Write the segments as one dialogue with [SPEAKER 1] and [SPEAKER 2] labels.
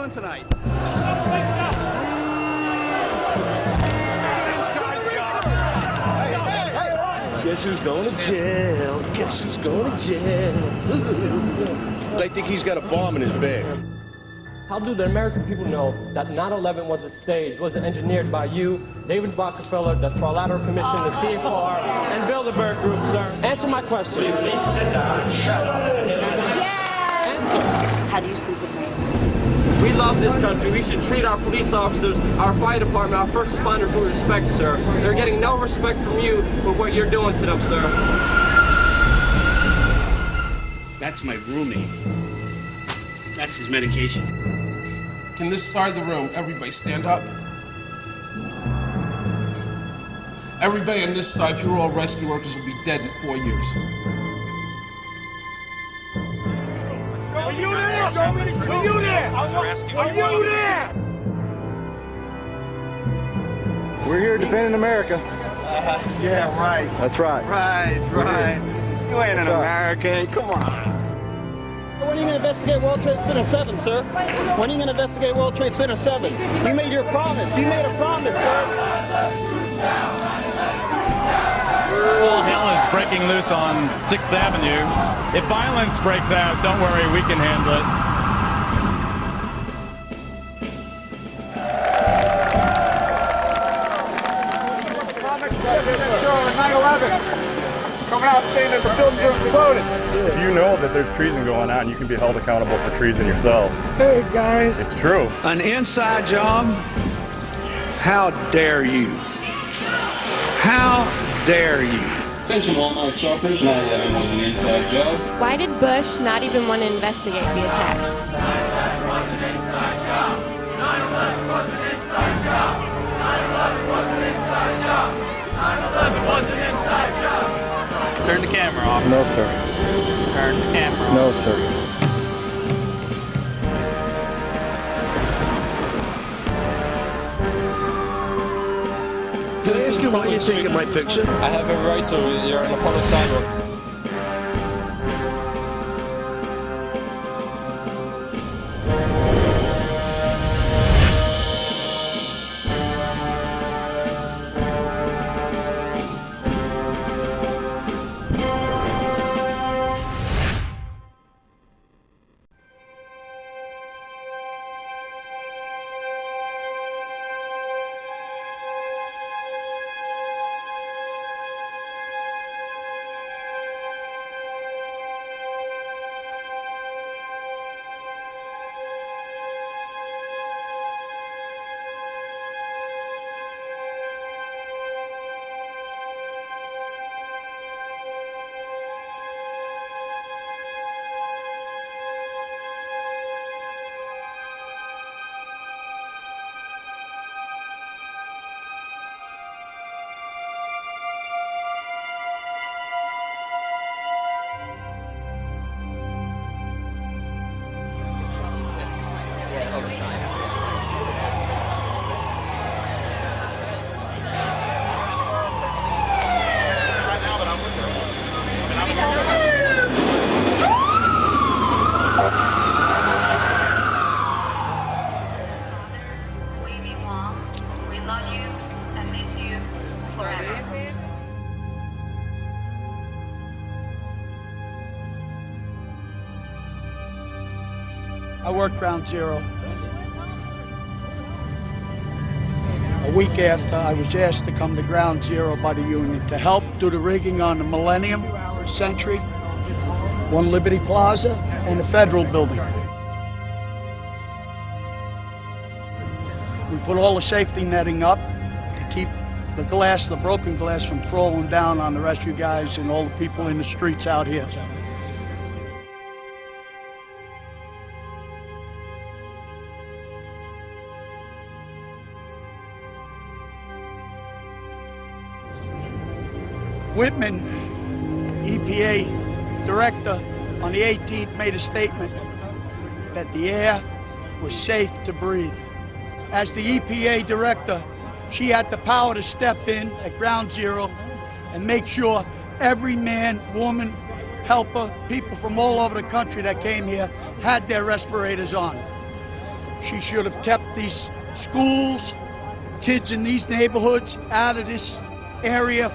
[SPEAKER 1] doing tonight?
[SPEAKER 2] Guess who's going to jail? Guess who's going to jail? They think he's got a bomb in his bag.
[SPEAKER 3] How do the American people know that 9/11 wasn't staged, wasn't engineered by you, David Rockefeller, the Trilateral Commission, the CFR, and Bilderberg Group, sir? Answer my question.
[SPEAKER 2] Please sit down. Shut up.
[SPEAKER 3] Answer.
[SPEAKER 4] How do you sleep at night?
[SPEAKER 3] We love this country. We should treat our police officers, our fire department, our first responders with respect, sir. They're getting no respect from you for what you're doing to them, sir.
[SPEAKER 5] That's my roommate. That's his medication.
[SPEAKER 6] Can this side of the room, everybody stand up? Everybody on this side, if you were all rescue workers, would be dead in 4 years.
[SPEAKER 7] Are you there? Are you there? Are you there?
[SPEAKER 8] We're here defending America.
[SPEAKER 7] Yeah, right.
[SPEAKER 8] That's right.
[SPEAKER 7] Right. You ain't an American. Come on.
[SPEAKER 3] When are you going to investigate World Trade Center 7, sir? When are you going to investigate World Trade Center 7? You made your promise. You made a promise, sir.
[SPEAKER 9] All hell is breaking loose on 6th Avenue. If violence breaks out, don't worry, we can handle it.
[SPEAKER 7] Coming out saying that the buildings are exploded.
[SPEAKER 9] If you know that there's treason going on, you can be held accountable for treason yourself.
[SPEAKER 7] Hey, guys.
[SPEAKER 9] It's true.
[SPEAKER 10] An inside job? How dare you? How dare you?
[SPEAKER 11] Attention Walmart shoppers, 9/11 was an inside job.
[SPEAKER 12] Why did Bush not even want to investigate the attacks?
[SPEAKER 13] 9/11 was an inside job. 9/11 was an inside job. 9/11 was an inside job. 9/11 was an inside job.
[SPEAKER 5] Turn the camera off.
[SPEAKER 8] No, sir.
[SPEAKER 5] Turn the camera off.
[SPEAKER 8] No, sir.
[SPEAKER 2] Did I ask you why you're taking my picture?
[SPEAKER 3] I have every right to. You're on the public sidewalk.
[SPEAKER 7] I worked Ground Zero. A week after, I was asked to come to Ground Zero by the union to help do the rigging on the Millennium, Century, One Liberty Plaza, and the Federal Building. We put all the safety netting up to keep the glass, the broken glass, from falling down on the rescue guys and all the people in the streets out here. Whitman, EPA director, on the 18th made a statement that the air was safe to breathe. As the EPA director, she had the power to step in at Ground Zero and make sure every man, woman, helper, people from all over the country that came here had their respirators on. She should have kept these schools, kids in these neighborhoods out of this area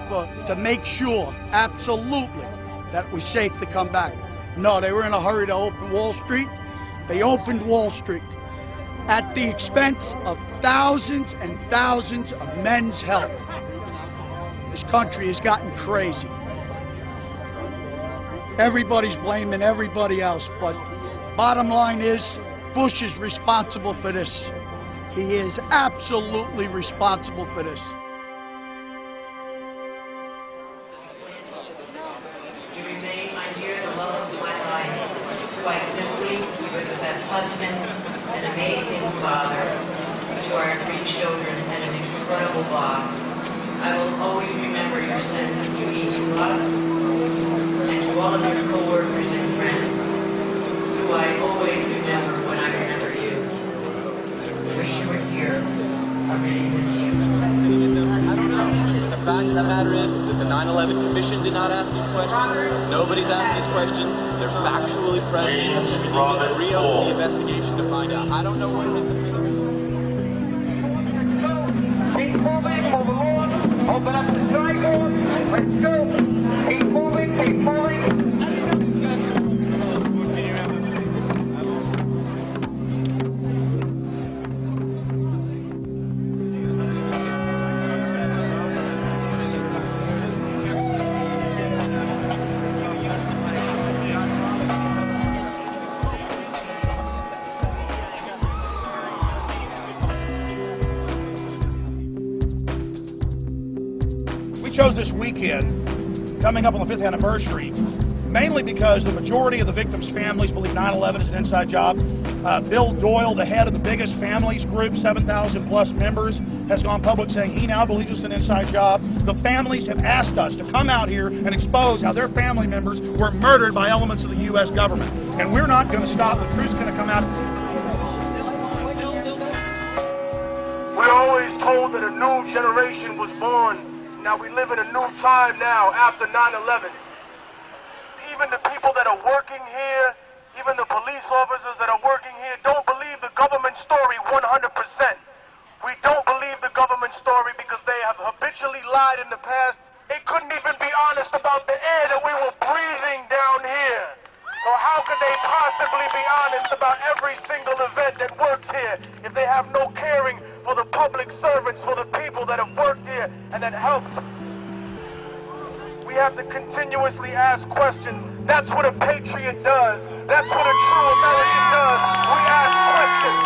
[SPEAKER 7] to make sure, absolutely, that it was safe to come back. No, they were in a hurry to open Wall Street. They opened Wall Street at the expense of thousands and thousands of men's health. This country has gotten crazy. Everybody's blaming everybody else, but bottom line is, Bush is responsible for this. He is absolutely responsible for this.
[SPEAKER 1] You remain, my dear, the love of my life. Quite simply, you were the best husband, an amazing father to our 3 children, and an incredible boss. I will always remember your sense of duty to us and to all of your co-workers and friends, who I always remember when I remember you. I wish you were here. I really miss you.
[SPEAKER 4] I don't know. The fact of the matter is that the 9/11 Commission did not ask these questions. Nobody's asked these questions. They're factually present. And you can reopen the investigation to find out. I don't know what hit the finger.
[SPEAKER 13] Keep moving, move along. Open up the sidewalk. Let's go. Keep moving, keep moving.
[SPEAKER 14] We chose this weekend, coming up on the 5th anniversary, mainly because the majority of the victims' families believe 9/11 is an inside job. Bill Doyle, the head of the biggest families group, 7,000 plus members, has gone public saying he now believes it's an inside job. The families have asked us to come out here and expose how their family members were murdered by elements of the U.S. government. And we're not going to stop. The truth's going to come out.
[SPEAKER 15] We're always told that a new generation was born. Now we live in a new time now after 9/11. Even the people that are working here, even the police officers that are working here don't believe the government story 100%. We don't believe the government story because they have habitually lied in the past. They couldn't even be honest about the air that we were breathing down here. So how could they possibly be honest about every single event that works here if they have no caring for the public servants, for the people that have worked here and that helped? We have to continuously ask questions. That's what a patriot does. That's what a true American does. We ask questions.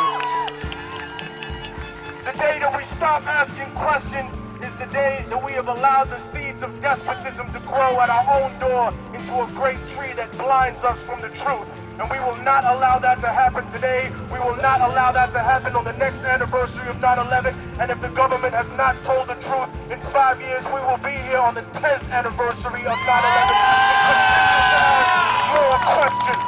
[SPEAKER 15] The day that we stop asking questions is the day that we have allowed the seeds of despotism to grow at our own door into a great tree that blinds us from the truth. And we will not allow that to happen today. We will not allow that to happen on the next anniversary of 9/11. And if the government has not told the truth, in 5 years we will be here on the 10th anniversary of 9/11 and continue to ask more questions.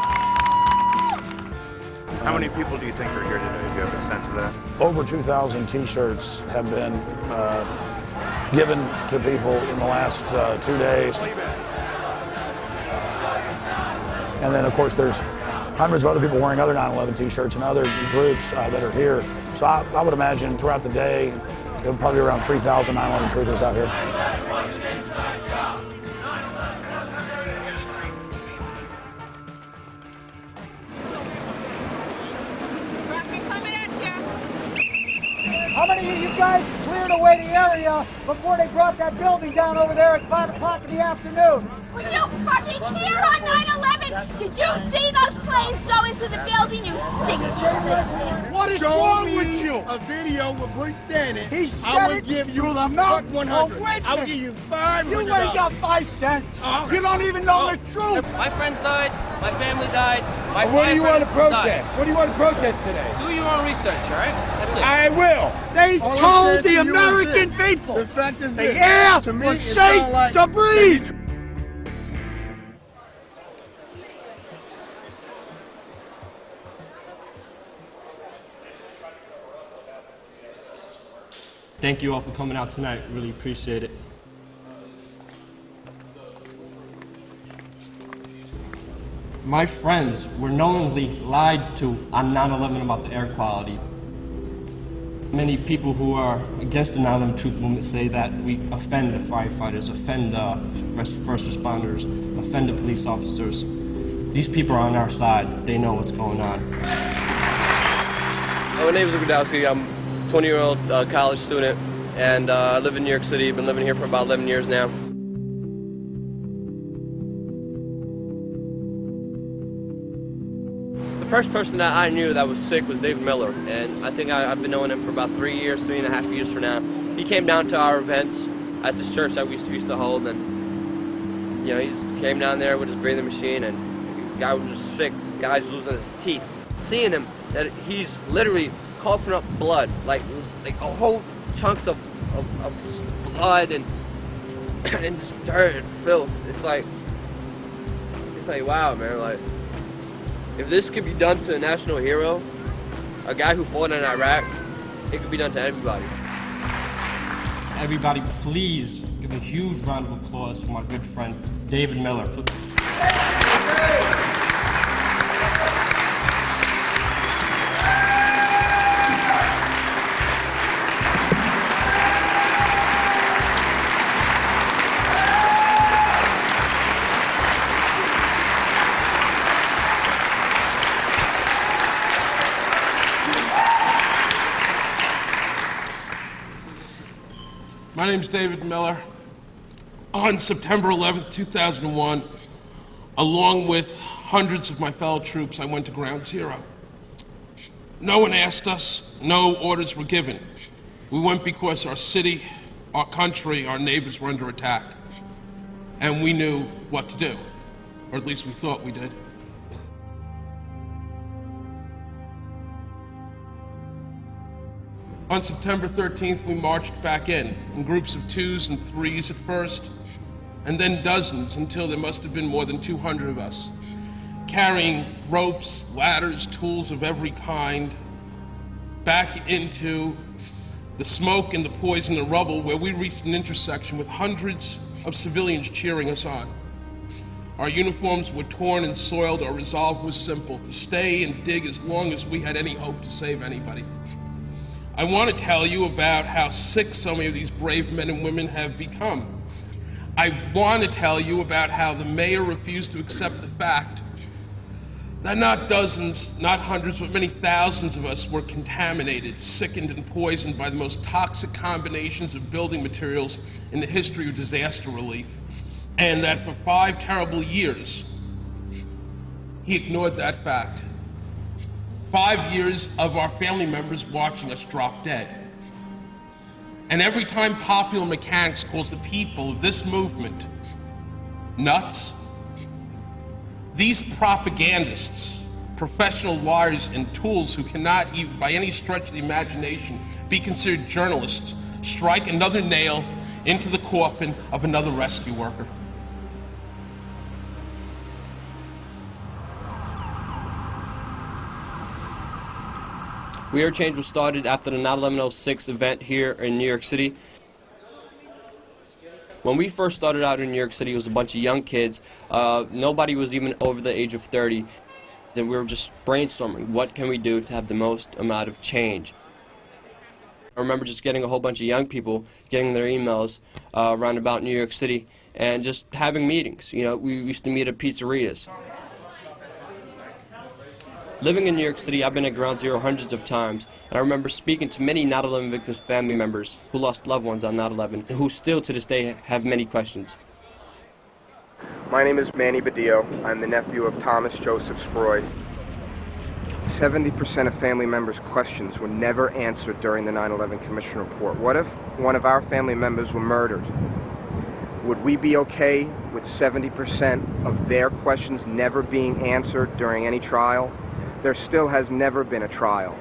[SPEAKER 8] How many people do you think are here today? Do you have a sense of that?
[SPEAKER 10] Over 2,000 T-shirts have been given to people in the last 2 days. And then, of course, there's hundreds of other people wearing other 9/11 T-shirts and other groups that are here. So I would imagine throughout the day, there will probably be around 3,000 9/11 truthers out here.
[SPEAKER 16] How many of you guys cleared away the area before they brought that building down over there at 5 o'clock in the afternoon?
[SPEAKER 17] Were you fucking here on 9/11? Did you see those planes go into the building, you sick shit?
[SPEAKER 16] What is wrong with you?
[SPEAKER 18] A video with Bush saying it.
[SPEAKER 16] He said
[SPEAKER 18] I will
[SPEAKER 16] it
[SPEAKER 18] give
[SPEAKER 16] to
[SPEAKER 18] you
[SPEAKER 16] the mouth.
[SPEAKER 18] 100.
[SPEAKER 16] Oh, wait
[SPEAKER 18] I will
[SPEAKER 16] a
[SPEAKER 18] give you
[SPEAKER 16] minute.
[SPEAKER 18] $500.
[SPEAKER 16] You ain't got 5 cents. You don't even know the truth.
[SPEAKER 19] My friends died. My family died. My
[SPEAKER 18] What do you want to protest?
[SPEAKER 19] died.
[SPEAKER 18] What do you want to protest today?
[SPEAKER 19] Do your own research, all right? That's it.
[SPEAKER 18] I will.
[SPEAKER 16] They
[SPEAKER 18] All I
[SPEAKER 16] told
[SPEAKER 18] said
[SPEAKER 16] the
[SPEAKER 18] to you is
[SPEAKER 16] American
[SPEAKER 18] this.
[SPEAKER 16] people
[SPEAKER 18] The fact is
[SPEAKER 16] the
[SPEAKER 18] this.
[SPEAKER 16] air
[SPEAKER 18] To me,
[SPEAKER 16] was
[SPEAKER 18] it
[SPEAKER 16] safe
[SPEAKER 18] sound like
[SPEAKER 16] to breathe.
[SPEAKER 3] Thank you all for coming out tonight. Really appreciate it. My friends were knowingly lied to on 9/11 about the air quality. Many people who are against the 9/11 truth movement say that we offend the firefighters, offend the first responders, offend the police officers. These people are on our side. They know what's going on.
[SPEAKER 19] My name is Rudowski. I'm a 20-year-old college student, and I live in New York City. I've been living here for about 11 years now. The first person that I knew that was sick was Dave Miller, and I think I've been knowing him for about 3 years, 3.5 years for now. He came down to our events at this church that we used to hold, and you know, he just came down there with his breathing machine, and the guy was just sick. The guy's losing his teeth. Seeing him, that he's literally coughing up blood, like a whole chunks of blood and dirt and filth. It's like wow, man. Like, if this could be done to a national hero, a guy who fought in Iraq, it could be done to everybody.
[SPEAKER 3] Everybody, please give a huge round of applause for my good friend, David Miller.
[SPEAKER 6] My name's David Miller. On September 11th, 2001, along with hundreds of my fellow troops, I went to Ground Zero. No one asked us, no orders were given. We went because our city, our country, our neighbors were under attack. And we knew what to do, or at least we thought we did. On September 13th, we marched back in groups of 2s and 3s at first, and then dozens until there must have been more than 200 of us, carrying ropes, ladders, tools of every kind, back into the smoke and the poison and rubble, where we reached an intersection with hundreds of civilians cheering us on. Our uniforms were torn and soiled. Our resolve was simple: to stay and dig as long as we had any hope to save anybody. I want to tell you about how sick so many of these brave men and women have become. I want to tell you about how the mayor refused to accept the fact that not dozens, not hundreds, but many thousands of us were contaminated, sickened, and poisoned by the most toxic combinations of building materials in the history of disaster relief. And that for 5 terrible years, he ignored that fact. 5 years of our family members watching us drop dead. And every time popular mechanics calls the people of this movement nuts, these propagandists, professional liars and tools who cannot even by any stretch of the imagination be considered journalists, strike another nail into the coffin of another rescue worker.
[SPEAKER 19] We Are Change was started after the 9/11/06 event here in New York City. When we first started out in New York City, it was a bunch of young kids. Nobody was even over the age of 30. And we were just brainstorming, what can we do to have the most amount of change? I remember just getting a whole bunch of young people, getting their emails around about New York City, and just having meetings. You know, we used to meet at pizzerias. Living in New York City, I've been at Ground Zero hundreds of times, and I remember speaking to many 9/11 victims' family members who lost loved ones on 9/11, and who still to this day have many questions.
[SPEAKER 20] My name is Manny Badillo. I'm the nephew of Thomas Joseph Scroy. 70% of family members' questions were never answered during the 9/11 Commission report. What if one of our family members were murdered? Would we be okay with 70% of their questions never being answered during any trial? There still has never been a trial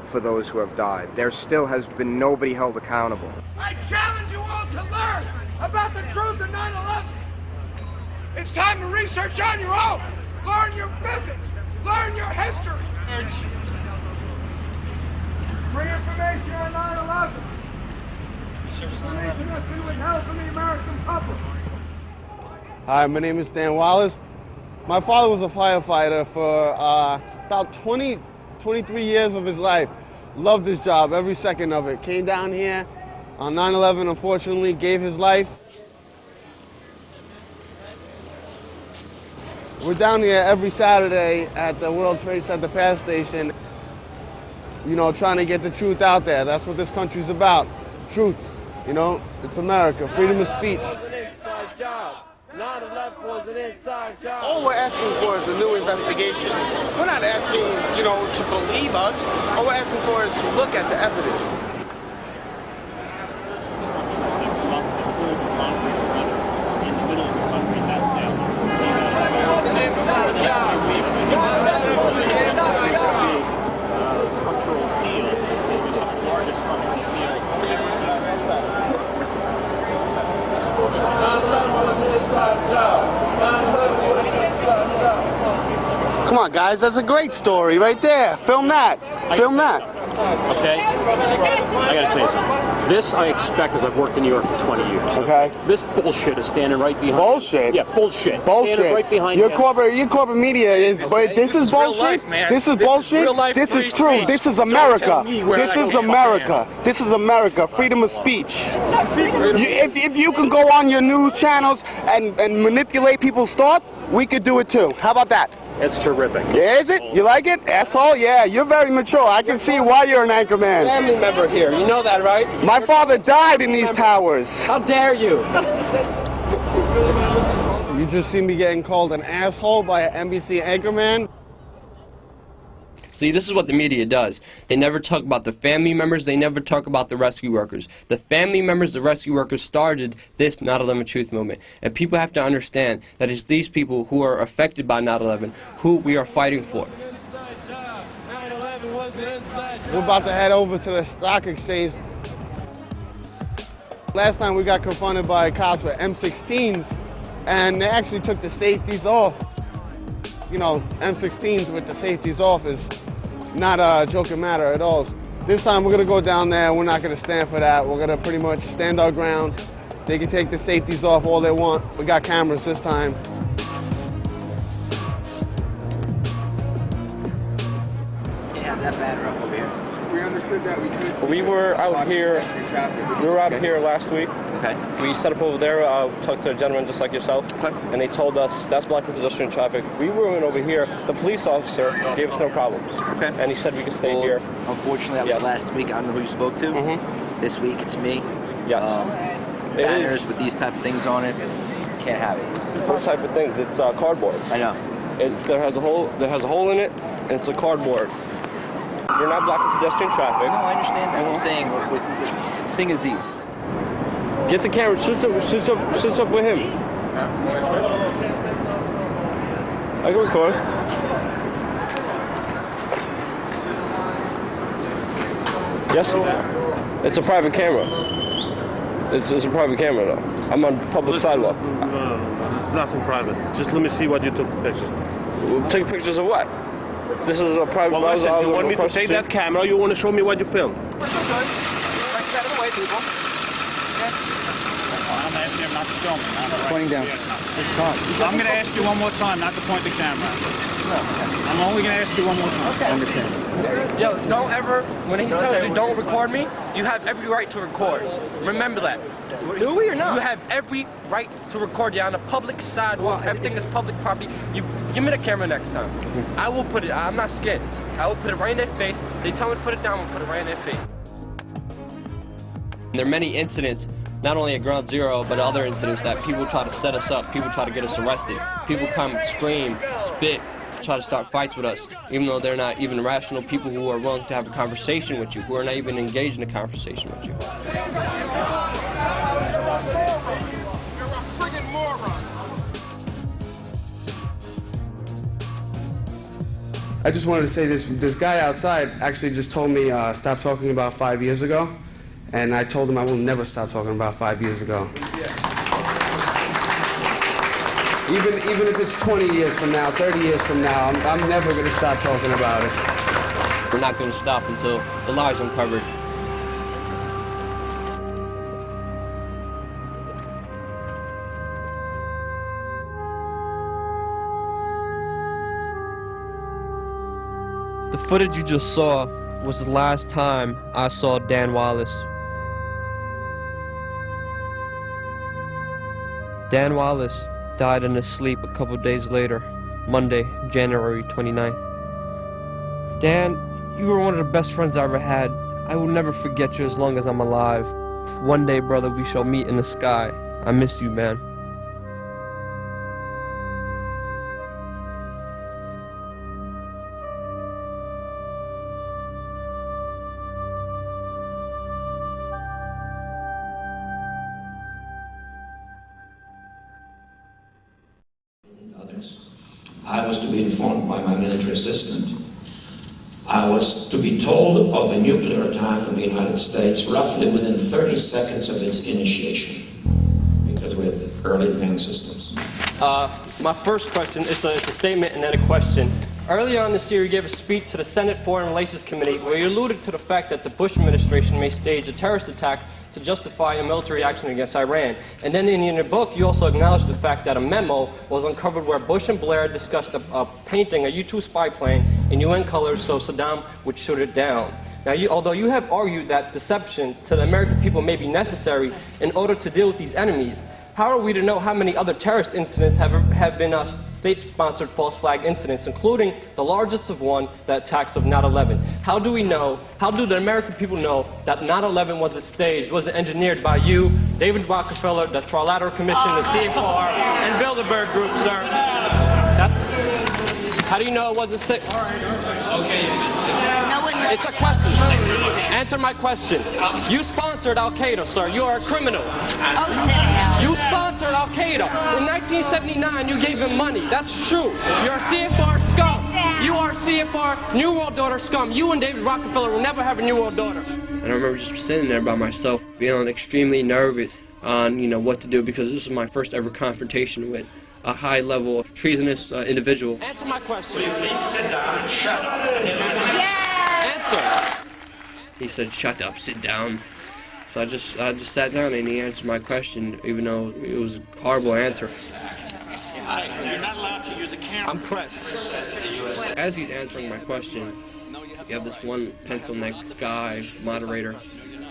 [SPEAKER 20] for those who have died. There still has been nobody held accountable.
[SPEAKER 15] I challenge you all to learn about the truth of 9/11. It's time to research on your own. Learn your physics. Learn your history. Free information on 9/11. Information that's been withheld from the American public.
[SPEAKER 18] Hi, my name is Dan Wallace.
[SPEAKER 21] My father was a firefighter for about 23 years of his life. Loved his job, every second of it. Came down here on 9/11, unfortunately, gave his life. We're down here every Saturday at the World Trade Center fast station, you know, trying to get the truth out there. That's what this country's about. Truth. You know, it's America. Freedom of speech.
[SPEAKER 22] 9/11 was an inside job.
[SPEAKER 23] All we're asking for is a new investigation. We're not asking, you know, to believe us. All we're asking for is to look at the evidence.
[SPEAKER 22] Structural steel will be some of the largest structural steel
[SPEAKER 23] Come on, guys, that's a great story right there. Film that. Film that.
[SPEAKER 24] Okay? I gotta tell you something. This I expect because I've worked in New York for 20 years.
[SPEAKER 23] Okay.
[SPEAKER 24] This bullshit is standing right behind.
[SPEAKER 23] Bullshit?
[SPEAKER 24] Yeah, bullshit.
[SPEAKER 23] Bullshit.
[SPEAKER 24] Standing right behind
[SPEAKER 23] Your
[SPEAKER 24] him.
[SPEAKER 23] corporate media is, but this is bullshit.
[SPEAKER 24] Real life, man.
[SPEAKER 23] This is
[SPEAKER 24] This is
[SPEAKER 23] bullshit.
[SPEAKER 24] real life
[SPEAKER 23] This
[SPEAKER 24] free
[SPEAKER 23] is true.
[SPEAKER 24] speech.
[SPEAKER 23] This is
[SPEAKER 24] Don't
[SPEAKER 23] America.
[SPEAKER 24] tell me where
[SPEAKER 23] This
[SPEAKER 24] I
[SPEAKER 23] is
[SPEAKER 24] go.
[SPEAKER 23] America. This is America. Freedom of speech. If you can go on your news channels and manipulate people's thoughts, we could do it too. How about that?
[SPEAKER 24] It's terrific.
[SPEAKER 23] Yeah, is it? You like it? Asshole? Yeah, you're very mature. I can see why you're an anchor man.
[SPEAKER 3] Family member here, you know that, right?
[SPEAKER 23] My father died in these towers.
[SPEAKER 3] How dare you?
[SPEAKER 21] You just see me getting called an asshole by an NBC anchorman.
[SPEAKER 3] See, this is what the media does. They never talk about the family members. They never talk about the rescue workers. The family members, the rescue workers started this 9/11 truth movement. And people have to understand that it's these people who are affected by 9/11 who we are fighting for.
[SPEAKER 21] We're about to head over to the stock exchange. Last time we got confronted by cops with M16s, and they actually took the safeties off. You know, M16s with the safeties off is not a joking matter at all. This time we're gonna go down there, we're not gonna stand for that. We're gonna pretty much stand our ground. They can take the safeties off all they want. We got cameras this time.
[SPEAKER 25] Can't have that banner up over here. We understood that we could.
[SPEAKER 24] We were out here. We were out here last week.
[SPEAKER 25] Okay.
[SPEAKER 24] We set up over there. Talked to a gentleman just like yourself, and they told us that's blocking pedestrian traffic. We were over here. The police officer gave us no problems.
[SPEAKER 25] Okay.
[SPEAKER 24] And he said we could stay
[SPEAKER 25] Well,
[SPEAKER 24] here.
[SPEAKER 25] Unfortunately, that was last week. I don't know who you spoke to. This week, it's me.
[SPEAKER 24] Yes. It
[SPEAKER 25] Banners
[SPEAKER 24] is.
[SPEAKER 25] with these type of things on it. Can't have it.
[SPEAKER 24] What type of things? It's cardboard.
[SPEAKER 25] I know.
[SPEAKER 24] There has a hole. There has a hole in it, and it's a cardboard. We're not blocking pedestrian traffic.
[SPEAKER 25] No, I understand that. I'm saying, the thing is these.
[SPEAKER 24] Get the camera. Sit up with him. I can record. Yes. It's a private camera. It's a private camera, though. I'm on public sidewalk.
[SPEAKER 2] There's nothing private. Just let me see what you took pictures.
[SPEAKER 24] Take pictures of what? This is a private.
[SPEAKER 2] Well, listen, you want me to take that camera, or you want to show me what you filmed?
[SPEAKER 25] We're so good. Right out of the way, people. Yes.
[SPEAKER 9] I'm asking him not to film me.
[SPEAKER 25] Pointing down.
[SPEAKER 9] It's time. I'm going to ask you one more time not to point the camera. I'm only going to ask you one more time.
[SPEAKER 25] Okay. I understand.
[SPEAKER 3] Yo, don't ever, when he tells you don't record me, you have every right to record. Remember that.
[SPEAKER 25] Do we or not?
[SPEAKER 3] You have every right to record. You're on a public sidewalk. Everything is public property. You give me the camera next time. I will put it, I'm not scared. I will put it right in their face. They tell me to put it down, I'll put it right in their face. There are many incidents, not only at Ground Zero, but other incidents that people try to set us up. People try to get us arrested. People come, scream, spit, try to start fights with us, even though they're not even rational people who are willing to have a conversation with you, who are not even engaged in a conversation with you.
[SPEAKER 21] I just wanted to say this guy outside actually just told me stop talking about 5 years ago, and I told him I will never stop talking about 5 years ago. Even if it's 20 years from now, 30 years from now, I'm never going to stop talking about it.
[SPEAKER 3] We're not going to stop until the lie is uncovered.
[SPEAKER 19] The footage you just saw was the last time I saw Dan Wallace. Dan Wallace died in his sleep a couple days later, Monday, January 29th. Dan, you were one of the best friends I ever had. I will never forget you as long as I'm alive. One day, brother, we shall meet in the sky. I miss you, man.
[SPEAKER 1] I was to be informed by my military assistant. I was to be told of a nuclear attack on the United States roughly within 30 seconds of its initiation, because we have early advanced systems.
[SPEAKER 3] My first question, it's a statement and then a question. Earlier on this year, you gave a speech to the Senate Foreign Relations Committee where you alluded to the fact that the Bush administration may stage a terrorist attack to justify a military action against Iran. And then in your book, you also acknowledged the fact that a memo was uncovered where Bush and Blair discussed painting a U-2 spy plane in UN colors so Saddam would shoot it down. Now, although you have argued that deceptions to the American people may be necessary in order to deal with these enemies, how are we to know how many other terrorist incidents have been state-sponsored false flag incidents, including the largest of one, the attacks of 9/11? How do we know, how do the American people know that 9/11 wasn't staged, wasn't engineered by you, David Rockefeller, the Trilateral Commission, the CFR, and Bilderberg Group, sir? How do you know it wasn't staged? Okay. It's a question. Answer my question. You sponsored Al-Qaeda, sir. You are a criminal.
[SPEAKER 17] Oh, sit down.
[SPEAKER 3] You sponsored Al-Qaeda. In 1979, you gave him money. That's true. You're a CFR scum. You are CFR New World Order scum. You and David Rockefeller will never have a New World Order.
[SPEAKER 19] And I remember just sitting there by myself, feeling extremely nervous on, what to do, because this was my first ever confrontation with a high-level treasonous individual.
[SPEAKER 3] Answer my question.
[SPEAKER 1] Please sit down and shut up.
[SPEAKER 3] Answer.
[SPEAKER 19] He said, "Shut up, sit down." So I just sat down and he answered my question, even though it was a horrible answer.
[SPEAKER 22] You're not allowed to use a camera.
[SPEAKER 3] I'm pressed.
[SPEAKER 19] As he's answering my question, you have this one pencil-neck guy, moderator,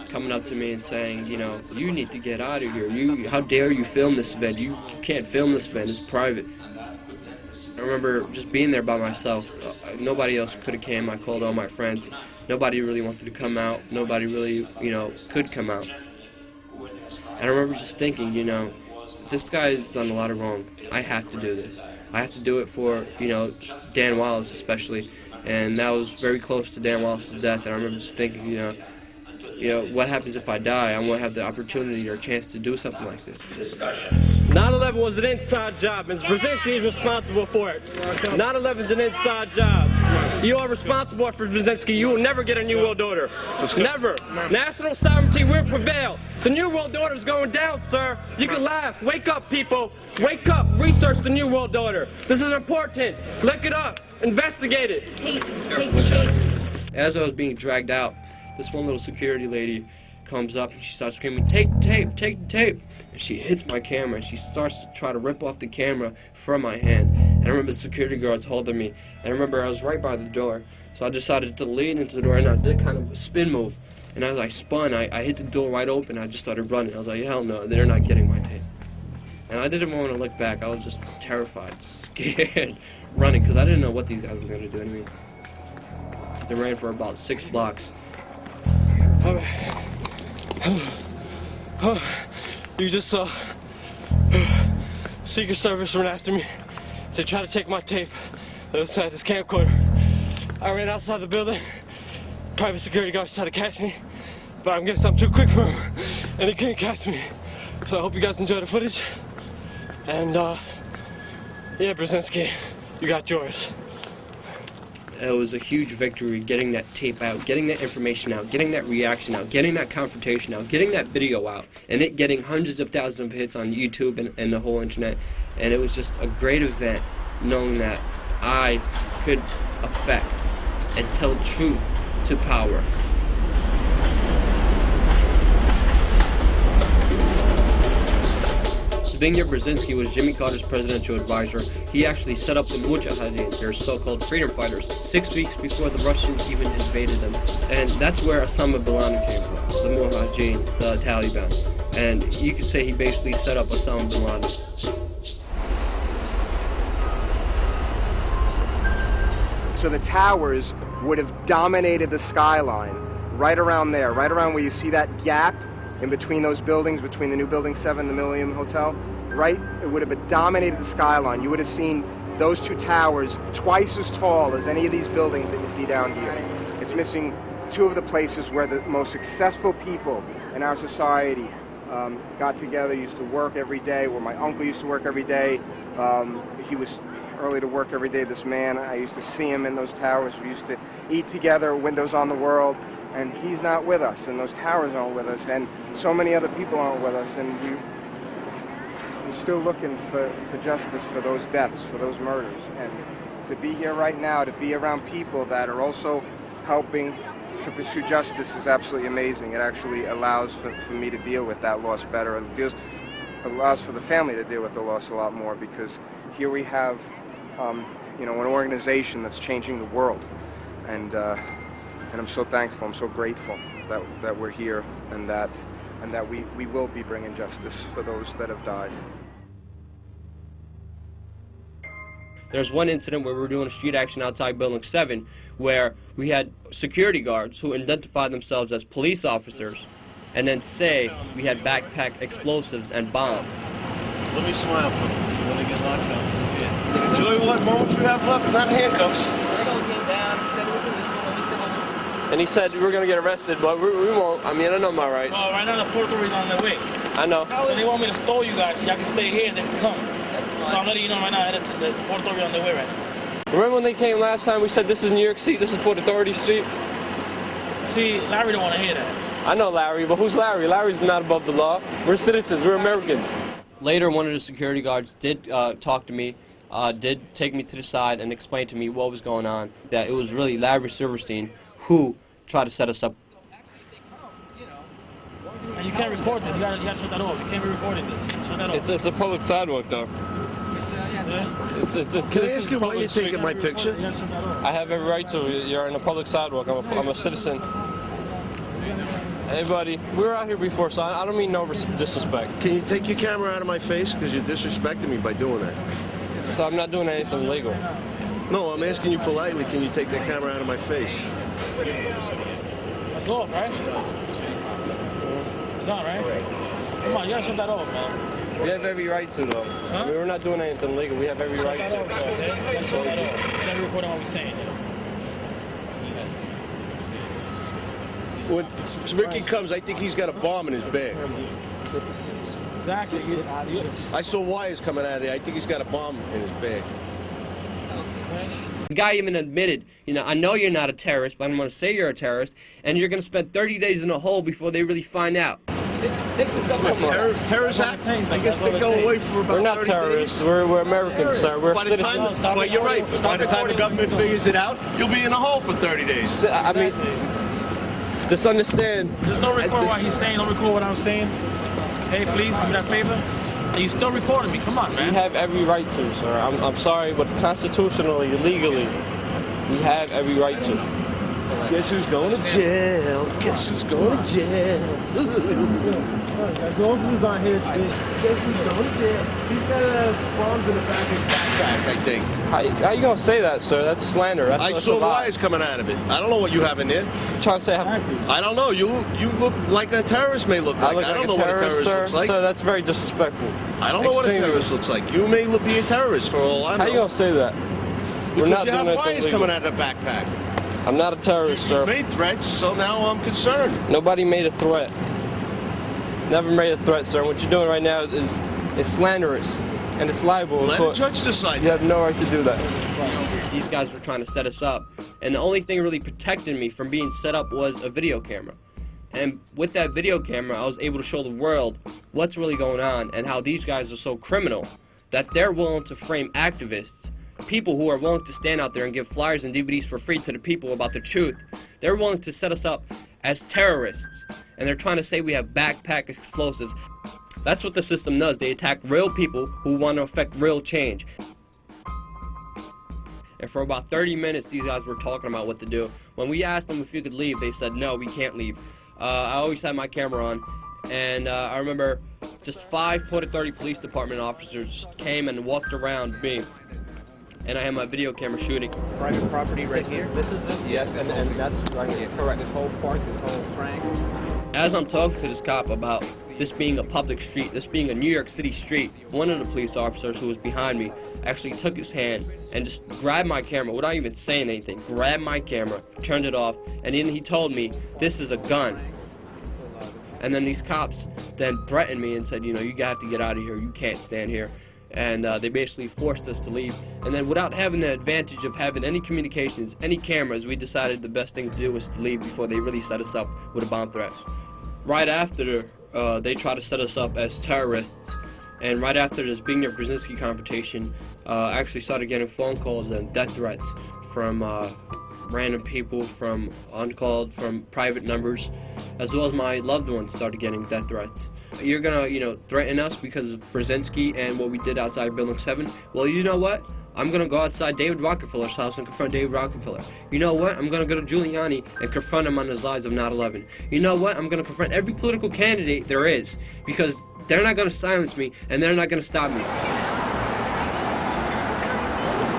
[SPEAKER 19] coming up to me and saying, you need to get out of here. How dare you film this event? You can't film this event. It's private. I remember just being there by myself. Nobody else could have came. I called all my friends. Nobody really wanted to come out. Nobody really, could come out. And I remember just thinking, this guy's done a lot of wrong. I have to do this. I have to do it for, Dan Wallace especially. And that was very close to Dan Wallace's death. And I remember just thinking, what happens if I die? I'm going to have the opportunity or chance to do something like this.
[SPEAKER 3] 9/11 was an inside job, and Brzezinski is responsible for it. 9/11 is an inside job. You are responsible for Brzezinski. You will never get a New World Order. Never. National sovereignty will prevail. The New World Order is going down, sir. You can laugh. Wake up, people. Wake up. Research the New World Order. This is important. Look it up. Investigate it.
[SPEAKER 19] As I was being dragged out, this one little security lady comes up and she starts screaming, "Take the tape, take the tape." And she hits my camera and she starts to try to rip off the camera from my hand. And I remember the security guards holding me. And I remember I was right by the door. So I decided to lean into the door and I did kind of a spin move. And as I spun, I hit the door wide open and I just started running. I was like, hell no, they're not getting my tape. And I didn't want to look back. I was just terrified, scared, running, because I didn't know what these guys were going to do to me. They ran for about 6 blocks.
[SPEAKER 3] You just saw Secret Service run after me to try to take my tape outside this camcorder. I ran outside the building. Private security guards tried to catch me, but I guess I'm too quick for him, and he couldn't catch me. So I hope you guys enjoy the footage. And yeah, Brzezinski, you got yours.
[SPEAKER 19] It was a huge victory getting that tape out, getting that information out, getting that reaction out, getting that confrontation out, getting that video out, and it getting hundreds of thousands of hits on YouTube and the whole internet. And it was just a great event knowing that I could affect and tell truth to power. Zbigniew Brzezinski was Jimmy Carter's presidential advisor. He actually set up the Mujahideen, their so-called freedom fighters, 6 weeks before the Russians even invaded them. And that's where Osama bin Laden came from, the Mujahideen, the Taliban. And you could say he basically set up Osama bin Laden.
[SPEAKER 20] So the towers would have dominated the skyline right around there, right around where you see that gap in between those buildings, between the new Building 7 and the Millennium Hotel, right? It would have dominated the skyline. You would have seen those two towers twice as tall as any of these buildings that you see down here. It's missing two of the places where the most successful people in our society got together, used to work every day, where my uncle used to work every day. He was early to work every day, this man. I used to see him in those towers. We used to eat together, windows on the world, and he's not with us, and those towers aren't with us, and so many other people aren't with us, and we're still looking for justice for those deaths, for those murders. And to be here right now, to be around people that are also helping to pursue justice is absolutely amazing. It actually allows for me to deal with that loss better. It allows for the family to deal with the loss a lot more, because here we have an organization that's changing the world, and I'm so thankful, I'm so grateful that we're here, and that we will be bringing justice for those that have died.
[SPEAKER 19] There's one incident where we were doing a street action outside Building 7 where we had security guards who identified themselves as police officers and then say we had backpack explosives and bombs.
[SPEAKER 2] Let me smile for them, so when they get locked up. Yeah. Enjoy what moments you have left, not handcuffs.
[SPEAKER 4] Came down, he said it was illegal, he said
[SPEAKER 19] And he said we're going to get arrested, but we won't. I mean, I know my rights.
[SPEAKER 5] Well, right now the Port Authority's on their way.
[SPEAKER 19] I know.
[SPEAKER 5] So they want me to stall you guys so y'all can stay here and they can come. So I'm letting you know right now that the Port Authority on their way right now.
[SPEAKER 19] Remember when they came last time, we said this is New York City, this is Port Authority Street?
[SPEAKER 5] See, Larry don't want to hear that.
[SPEAKER 19] I know Larry, but who's Larry? Larry's not above the law. We're citizens, we're Americans. Later, one of the security guards did talk to me, did take me to the side and explain to me what was going on, that it was really Larry Silverstein who tried to set us up.
[SPEAKER 5] And you can't record this, you gotta shut that off. You can't be recording this. Shut that off.
[SPEAKER 24] It's a public sidewalk, though.
[SPEAKER 5] Yeah?
[SPEAKER 2] Can I ask you why you're taking my picture?
[SPEAKER 24] I have every right to. You're in a public sidewalk. I'm a citizen. Hey, buddy, we were out here before, so I don't mean no disrespect.
[SPEAKER 2] Can you take your camera out of my face? Because you're disrespecting me by doing that.
[SPEAKER 24] So I'm not doing anything illegal.
[SPEAKER 2] No, I'm asking you politely, can you take that camera out of my face?
[SPEAKER 5] That's off, right? It's on, right? Come on, you gotta shut that off, man.
[SPEAKER 24] We have every right to, though.
[SPEAKER 5] Huh?
[SPEAKER 24] We're not doing anything illegal. We have every
[SPEAKER 5] Shut
[SPEAKER 24] right
[SPEAKER 5] that
[SPEAKER 24] to.
[SPEAKER 5] off, though, okay? You gotta shut that off. You can't be recording what we're saying.
[SPEAKER 2] When Ricky comes, I think he's got a bomb in his bag.
[SPEAKER 5] Exactly.
[SPEAKER 2] I saw wires coming out of there. I think he's got a bomb in his bag.
[SPEAKER 19] The guy even admitted, I know you're not a terrorist, but I'm going to say you're a terrorist, and you're going to spend 30 days in a hole before they really find out.
[SPEAKER 2] Terrorist act? I guess they go away for about 30 days.
[SPEAKER 24] We're not terrorists. We're Americans, sir. We're citizens.
[SPEAKER 2] Well, you're right. By the time the government figures it out, you'll be in a hole for 30 days.
[SPEAKER 24] I mean, just understand.
[SPEAKER 5] Just don't record what he's saying. Don't record what I'm saying. Hey, please, do me that favor. And you still recording me. Come on, man.
[SPEAKER 24] We have every right to, sir. I'm sorry, but constitutionally, legally, we have every right to.
[SPEAKER 2] Guess who's going to jail? Guess who's going to jail?
[SPEAKER 18] As long as he's not here, guess who's going to jail? He's got bombs in the back of his backpack,
[SPEAKER 2] I think.
[SPEAKER 24] How you gonna say that, sir? That's slander.
[SPEAKER 2] I saw wires coming out of it. I don't know what you have in there.
[SPEAKER 24] You're trying to say
[SPEAKER 2] I don't know. You look like a terrorist may look like. I don't know what a terrorist looks like.
[SPEAKER 24] Sir, that's very disrespectful.
[SPEAKER 2] I don't know what a terrorist looks like. You may be a terrorist for all I know.
[SPEAKER 24] How you gonna say that?
[SPEAKER 2] Because you have wires coming out of the backpack.
[SPEAKER 24] I'm not a terrorist, sir.
[SPEAKER 2] You made threats, so now I'm concerned.
[SPEAKER 24] Nobody made a threat. Never made a threat, sir. What you're doing right now is slanderous, and it's liable.
[SPEAKER 2] Let a judge decide.
[SPEAKER 24] You have no right to do that.
[SPEAKER 19] These guys were trying to set us up, and the only thing really protecting me from being set up was a video camera. And with that video camera, I was able to show the world what's really going on and how these guys are so criminal that they're willing to frame activists, people who are willing to stand out there and give flyers and DVDs for free to the people about the truth. They're willing to set us up as terrorists, and they're trying to say we have backpack explosives. That's what the system does. They attack real people who want to affect real change. And for about 30 minutes, these guys were talking about what to do. When we asked them if you could leave, they said, no, we can't leave. I always had my camera on, and I remember just 5 Port Authority Police Department officers just came and walked around me. And I had my video camera shooting.
[SPEAKER 22] Private property right here? This is yes, and that's right here. Correct. This whole park, this whole triangle.
[SPEAKER 19] As I'm talking to this cop about this being a public street, this being a New York City street, one of the police officers who was behind me actually took his hand and just grabbed my camera without even saying anything, grabbed my camera, turned it off, and then he told me, this is a gun. And then these cops then threatened me and said, you know, you have to get out of here, you can't stand here. And they basically forced us to leave. And then without having the advantage of having any communications, any cameras, we decided the best thing to do was to leave before they really set us up with a bomb threat. Right after, they tried to set us up as terrorists. And right after this Bigner-Brzezinski confrontation, I actually started getting phone calls and death threats from random people, from uncalled, from private numbers, as well as my loved ones started getting death threats. You're gonna, you know, threaten us because of Brzezinski and what we did outside Building 7? Well, you know what? I'm gonna go outside David Rockefeller's house and confront David Rockefeller. You know what? I'm gonna go to Giuliani and confront him on his lies of 9/11. You know what? I'm gonna confront every political candidate there is, because they're not gonna silence me and they're not gonna stop me.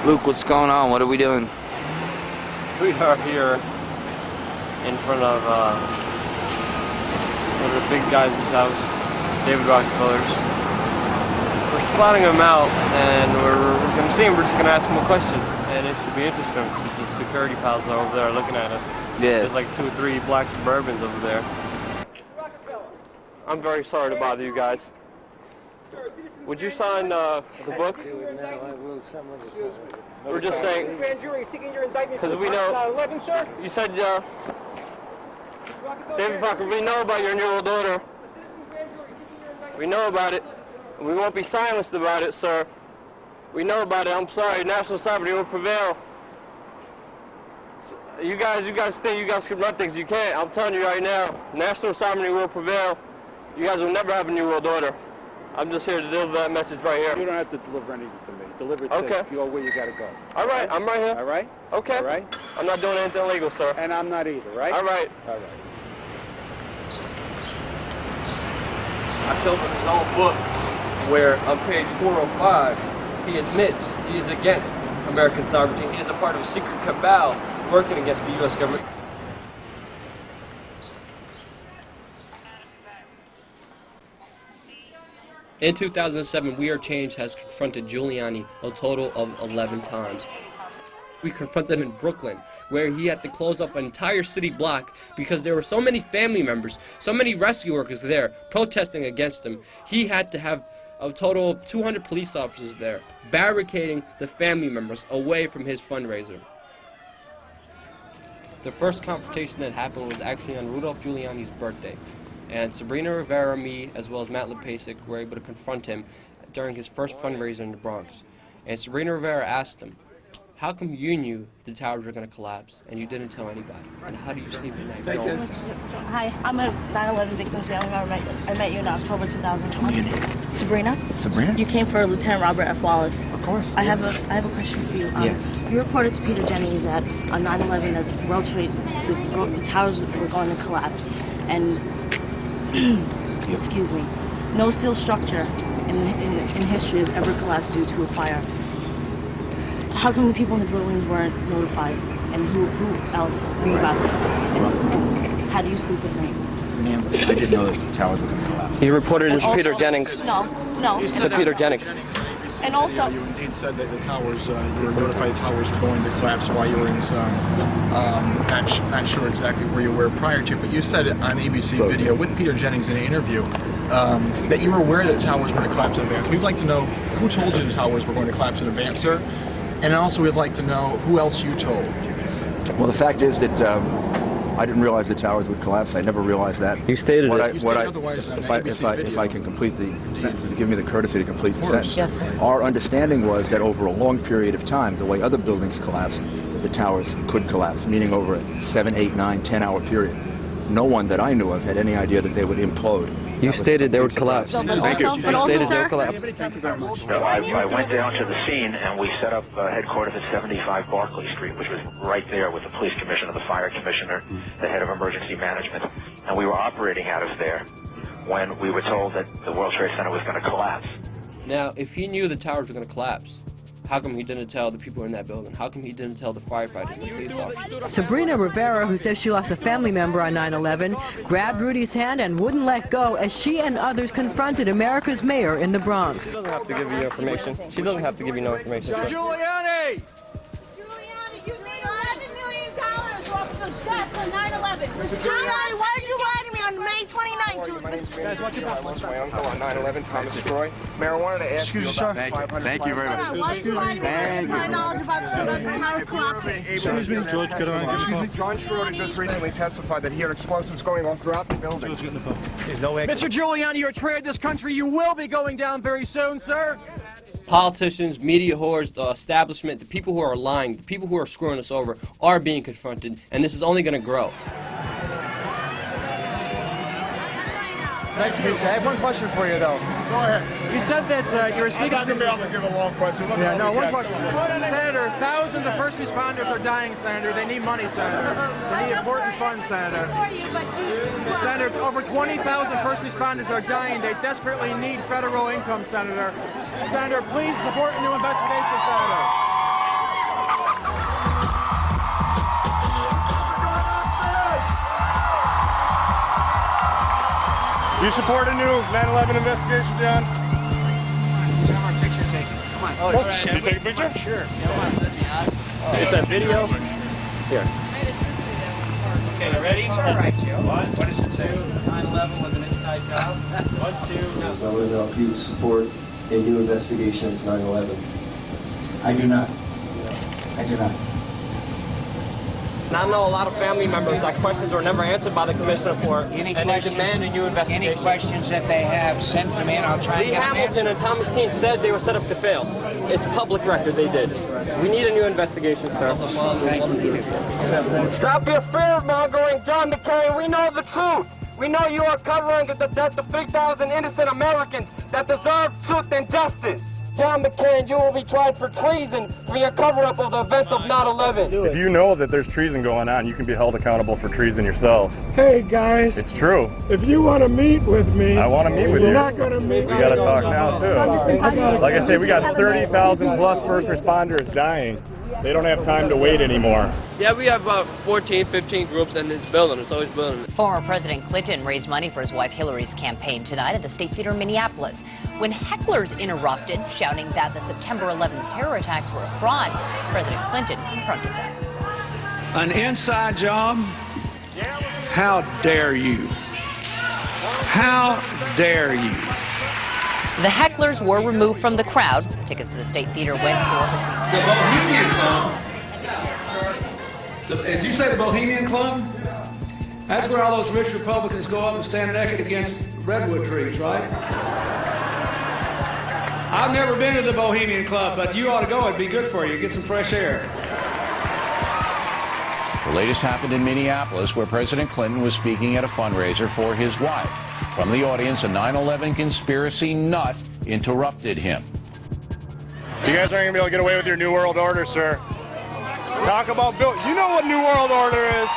[SPEAKER 7] Luke, what's going on? What are we doing?
[SPEAKER 19] We are here in front of one of the big guys' house, David Rockefeller's. We're spotting him out, and we're going to see him. We're just going to ask him a question, and it should be interesting since the security pals are over there looking at us.
[SPEAKER 7] Yeah.
[SPEAKER 19] There's like 2 or 3 black Suburbans over there. I'm very sorry to bother you guys. Would you sign the book? We're just saying, because we know, you said, David Fokker, we know about your New World Order. We know about it. We won't be silenced about it, sir. We know about it. I'm sorry. National sovereignty will prevail. You guys think you guys can run things. You can't. I'm telling you right now. National sovereignty will prevail. You guys will never have a New World Order. I'm just here to deliver that message right here.
[SPEAKER 11] You don't have to deliver anything to me. Deliver it to you where you got to go.
[SPEAKER 19] All right. I'm right here.
[SPEAKER 11] All right?
[SPEAKER 19] Okay.
[SPEAKER 11] All right?
[SPEAKER 19] I'm not doing anything illegal, sir.
[SPEAKER 11] And I'm not either, right?
[SPEAKER 19] All right.
[SPEAKER 11] All right.
[SPEAKER 19] I showed him his own book where on page 405 he admits he is against American sovereignty. He is a part of a secret cabal working against the U.S. government. In 2007, We Are Change has confronted Giuliani a total of 11 times. We confronted him in Brooklyn, where he had to close off an entire city block because there were so many family members, so many rescue workers there protesting against him. He had to have a total of 200 police officers there, barricading the family members away from his fundraiser. The first confrontation that happened was actually on Rudolph Giuliani's birthday. And Sabrina Rivera, me, as well as Matt Lepasic were able to confront him during his first fundraiser in the Bronx. And Sabrina Rivera asked him, how come you knew the towers were going to collapse and you didn't tell anybody? And how do you sleep at night?
[SPEAKER 12] Hi, I'm a 9/11 victim's family member. I met you in October 2020. Sabrina?
[SPEAKER 13] Sabrina?
[SPEAKER 12] You came for Lieutenant Robert F. Wallace.
[SPEAKER 13] Of course.
[SPEAKER 12] I have a question for you. You reported to Peter Jennings that on 9/11 that the World Trade, the towers were going to collapse. And, excuse me, no steel structure in history has ever collapsed due to a fire. How come the people in the buildings weren't notified? And who else knew about this? And how do you sleep at night?
[SPEAKER 13] Ma'am, I didn't know that the towers were going to collapse.
[SPEAKER 19] He reported it to Peter Jennings.
[SPEAKER 12] No.
[SPEAKER 19] To Peter Jennings.
[SPEAKER 12] And also,
[SPEAKER 10] you indeed said that the towers, you were notified the towers were going to collapse while you were in some, not sure exactly where you were prior to, but you said it on ABC video with Peter Jennings in an interview that you were aware that the towers were going to collapse in advance. We'd like to know who told you the towers were going to collapse in advance, sir, and also we'd like to know who else you told.
[SPEAKER 13] Well, the fact is that I didn't realize the towers would collapse. I never realized that.
[SPEAKER 19] You stated it.
[SPEAKER 13] If I can complete the sentence, give me the courtesy to complete the sentence.
[SPEAKER 12] Yes, sir.
[SPEAKER 13] Our understanding was that over a long period of time, the way other buildings collapse, the towers could collapse, meaning over a 7, 8, 9, 10-hour period. No one that I knew of had any idea that they would implode
[SPEAKER 3] You stated they would collapse.
[SPEAKER 12] But also, sir,
[SPEAKER 3] Thank you very much.
[SPEAKER 6] So I went down to the scene and we set up headquarters at 75 Barclay Street, which was right there with the police commissioner, the fire commissioner, the head of emergency management. And we were operating out of there when we were told that the World Trade Center was going to collapse.
[SPEAKER 19] Now, if he knew the towers were going to collapse, how come he didn't tell the people in that building? How come he didn't tell the firefighters, the police officers?
[SPEAKER 8] Sabrina Rivera, who says she lost a family member on 9/11, grabbed Rudy's hand and wouldn't let go as she and others confronted America's mayor in the Bronx.
[SPEAKER 3] She doesn't have to give you information. She doesn't have to give you no information, sir.
[SPEAKER 17] Giuliani, you made $11 million off the deaths on 9/11. Giuliani, why did you lie to me on May 29th?
[SPEAKER 20] Guys, watch your back. My uncle on 9/11, Thomas Troy. Mayor, I wanted to ask you about the 500.
[SPEAKER 14] Thank you very much.
[SPEAKER 17] Why did you lie to me? My knowledge about the towers collapsing.
[SPEAKER 20] Excuse me, George, get on. Excuse me, John Schroeder just recently testified that he heard explosives going off throughout the building.
[SPEAKER 14] Mr. Giuliani, you're a traitor to this country. You will be going down very soon, sir.
[SPEAKER 19] Politicians, media whores, the establishment, the people who are lying, the people who are screwing us over are being confronted, and this is only going to grow.
[SPEAKER 14] Nice to meet you. I have one question for you, though.
[SPEAKER 10] Go ahead.
[SPEAKER 14] You said that you were speaking
[SPEAKER 10] I'm not going to be able to give a long question.
[SPEAKER 14] Yeah, no, one question. Senator, thousands of first responders are dying, Senator. They need money, Senator. They need important funds, Senator. Senator, over 20,000 first responders are dying. They desperately need federal income, Senator. Senator, please support a new investigation, Senator.
[SPEAKER 10] You support a new 9/11 investigation, John?
[SPEAKER 14] Picture taken. Come on.
[SPEAKER 10] Oh, right. Can you take a picture?
[SPEAKER 14] Sure. Come on. That'd be awesome. Is that video? Here. Okay, you ready? All right, Joe. What does it say? 9/11 was an inside job. 1, 2.
[SPEAKER 15] So I want to know if you support a new investigation into 9/11.
[SPEAKER 16] I do not. I do not.
[SPEAKER 3] And I know a lot of family members that questions were never answered by the commission report, and they demand a new investigation.
[SPEAKER 16] Any questions that they have, send them in. I'll try and
[SPEAKER 3] Lee
[SPEAKER 16] get them
[SPEAKER 3] Hamilton and Thomas Keane said they were set up to fail. It's public record they did. We need a new investigation, sir. Stop your fear-mongering, John McCain. We know the truth. We know you are covering the death of 3,000 innocent Americans that deserve truth and justice. John McCain, you will be tried for treason for your cover-up of the events of 9/11.
[SPEAKER 26] If you know that there's treason going on, you can be held accountable for treason yourself.
[SPEAKER 18] Hey guys,
[SPEAKER 26] It's true.
[SPEAKER 18] if you want to meet with me,
[SPEAKER 26] I want to meet with
[SPEAKER 18] you're
[SPEAKER 26] you.
[SPEAKER 18] not going to meet.
[SPEAKER 26] We got to talk now, too. Like I say, we got 30,000 plus first responders dying. They don't have time to wait anymore.
[SPEAKER 19] Yeah, we have about 14, 15 groups, and it's building. It's always building.
[SPEAKER 27] Former President Clinton raised money for his wife Hillary's campaign tonight at the State Theater in Minneapolis. When hecklers interrupted, shouting that the September 11th terror attacks were a fraud, President Clinton confronted them.
[SPEAKER 28] An inside job? How dare you? How dare you?
[SPEAKER 27] The hecklers were removed from the crowd. Tickets to the State Theater went for between
[SPEAKER 28] The Bohemian Club? As you say, the Bohemian Club? That's where all those rich Republicans go up and stand naked against redwood trees, right? I've never been to the Bohemian Club, but you ought to go. It'd be good for you. Get some fresh air.
[SPEAKER 29] The latest happened in Minneapolis, where President Clinton was speaking at a fundraiser for his wife. From the audience, a 9/11 conspiracy nut interrupted him.
[SPEAKER 26] You guys aren't going to be able to get away with your New World Order, sir. Talk about Bill. You know what New World Order is.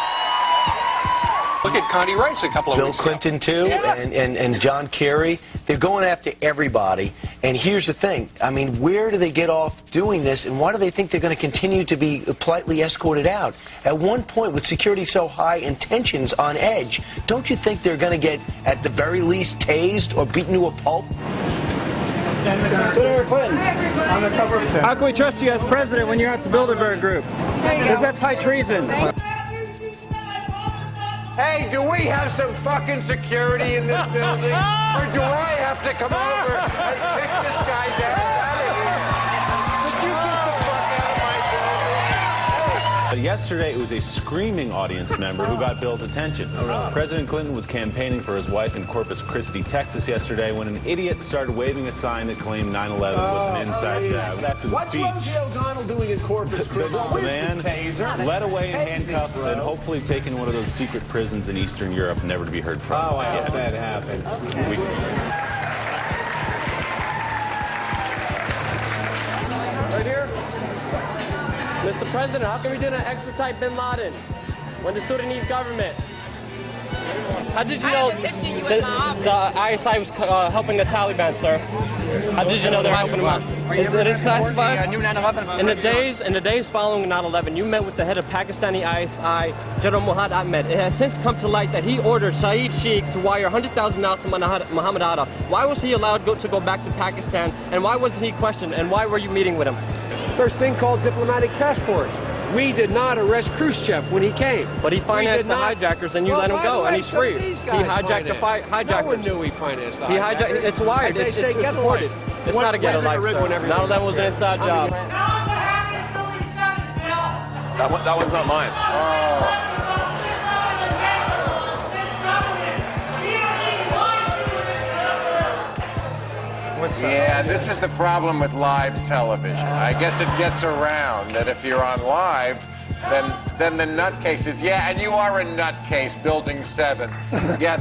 [SPEAKER 30] Look at Connie Rice a couple of weeks ago. Bill Clinton, too, and John Kerry. They're going after everybody. And here's the thing. I mean, where do they get off doing this, and why do they think they're going to continue to be politely escorted out? At one point, with security so high and tensions on edge, don't you think they're going to get, at the very least, tased or beaten to a pulp?
[SPEAKER 14] Senator Clinton, how can we trust you as president when you're at the Bilderberg Group? Because that's high treason.
[SPEAKER 26] Hey, do we have some fucking security in this building? Or do I have to come over and pick this guy's ass out of here? Would you get the fuck out of my building?
[SPEAKER 1] Yesterday, it was a screaming audience member who got Bill's attention. President Clinton was campaigning for his wife in Corpus Christi, Texas yesterday when an idiot started waving a sign that claimed 9/11 was an inside job. After the speech,
[SPEAKER 18] What's Rosie O'Donnell doing in Corpus Christi?
[SPEAKER 1] the man led away in handcuffs and hopefully taken one of those secret prisons in Eastern Europe, never to be heard from.
[SPEAKER 18] Oh, I hope that happens.
[SPEAKER 19] Right here. Mr. President, how can we do an extradite bin Laden when the Sudanese government? How did you know the ISI was helping the Taliban, sir? How did you know they're helping them? It is classified? In the days following 9/11, you met with the head of Pakistani ISI, General Muhammad Ahmed. It has since come to light that he ordered Saeed Sheikh to wire $100,000 to Muhammad Atta. Why was he allowed to go back to Pakistan, and why wasn't he questioned, and why were you meeting with him?
[SPEAKER 18] There's a thing called diplomatic passports. We did not arrest Khrushchev when he came.
[SPEAKER 19] But he financed the hijackers, and you let him go, and he's free. He hijacked the hijackers.
[SPEAKER 18] No one knew he financed the hijackers.
[SPEAKER 19] It's wired.
[SPEAKER 18] As they say, get a life.
[SPEAKER 19] It's not a get a life, sir. 9/11 was an inside job.
[SPEAKER 1] That one's not mine.
[SPEAKER 2] Yeah, this is the problem with live television. I guess it gets around that if you're on live, then the nutcases, yeah, and you are a nutcase, Building 7. Yeah,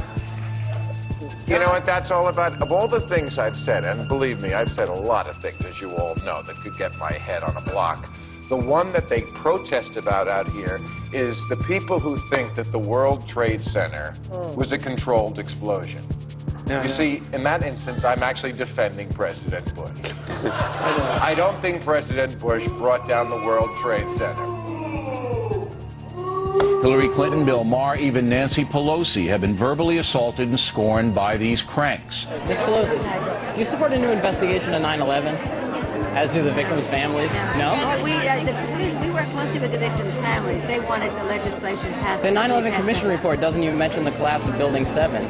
[SPEAKER 2] you know what that's all about? Of all the things I've said, and believe me, I've said a lot of things, as you all know, that could get my head on a block. The one that they protest about out here is the people who think that the World Trade Center was a controlled explosion. You see, in that instance, I'm actually defending President Bush. I don't think President Bush brought down the World Trade Center.
[SPEAKER 29] Hillary Clinton, Bill Maher, even Nancy Pelosi have been verbally assaulted and scorned by these cranks.
[SPEAKER 4] Ms. Pelosi, do you support a new investigation of 9/11, as do the victims' families? No?
[SPEAKER 5] We work closely with the victims' families. They wanted the legislation passed.
[SPEAKER 4] The 9/11 Commission report doesn't even mention the collapse of Building 7.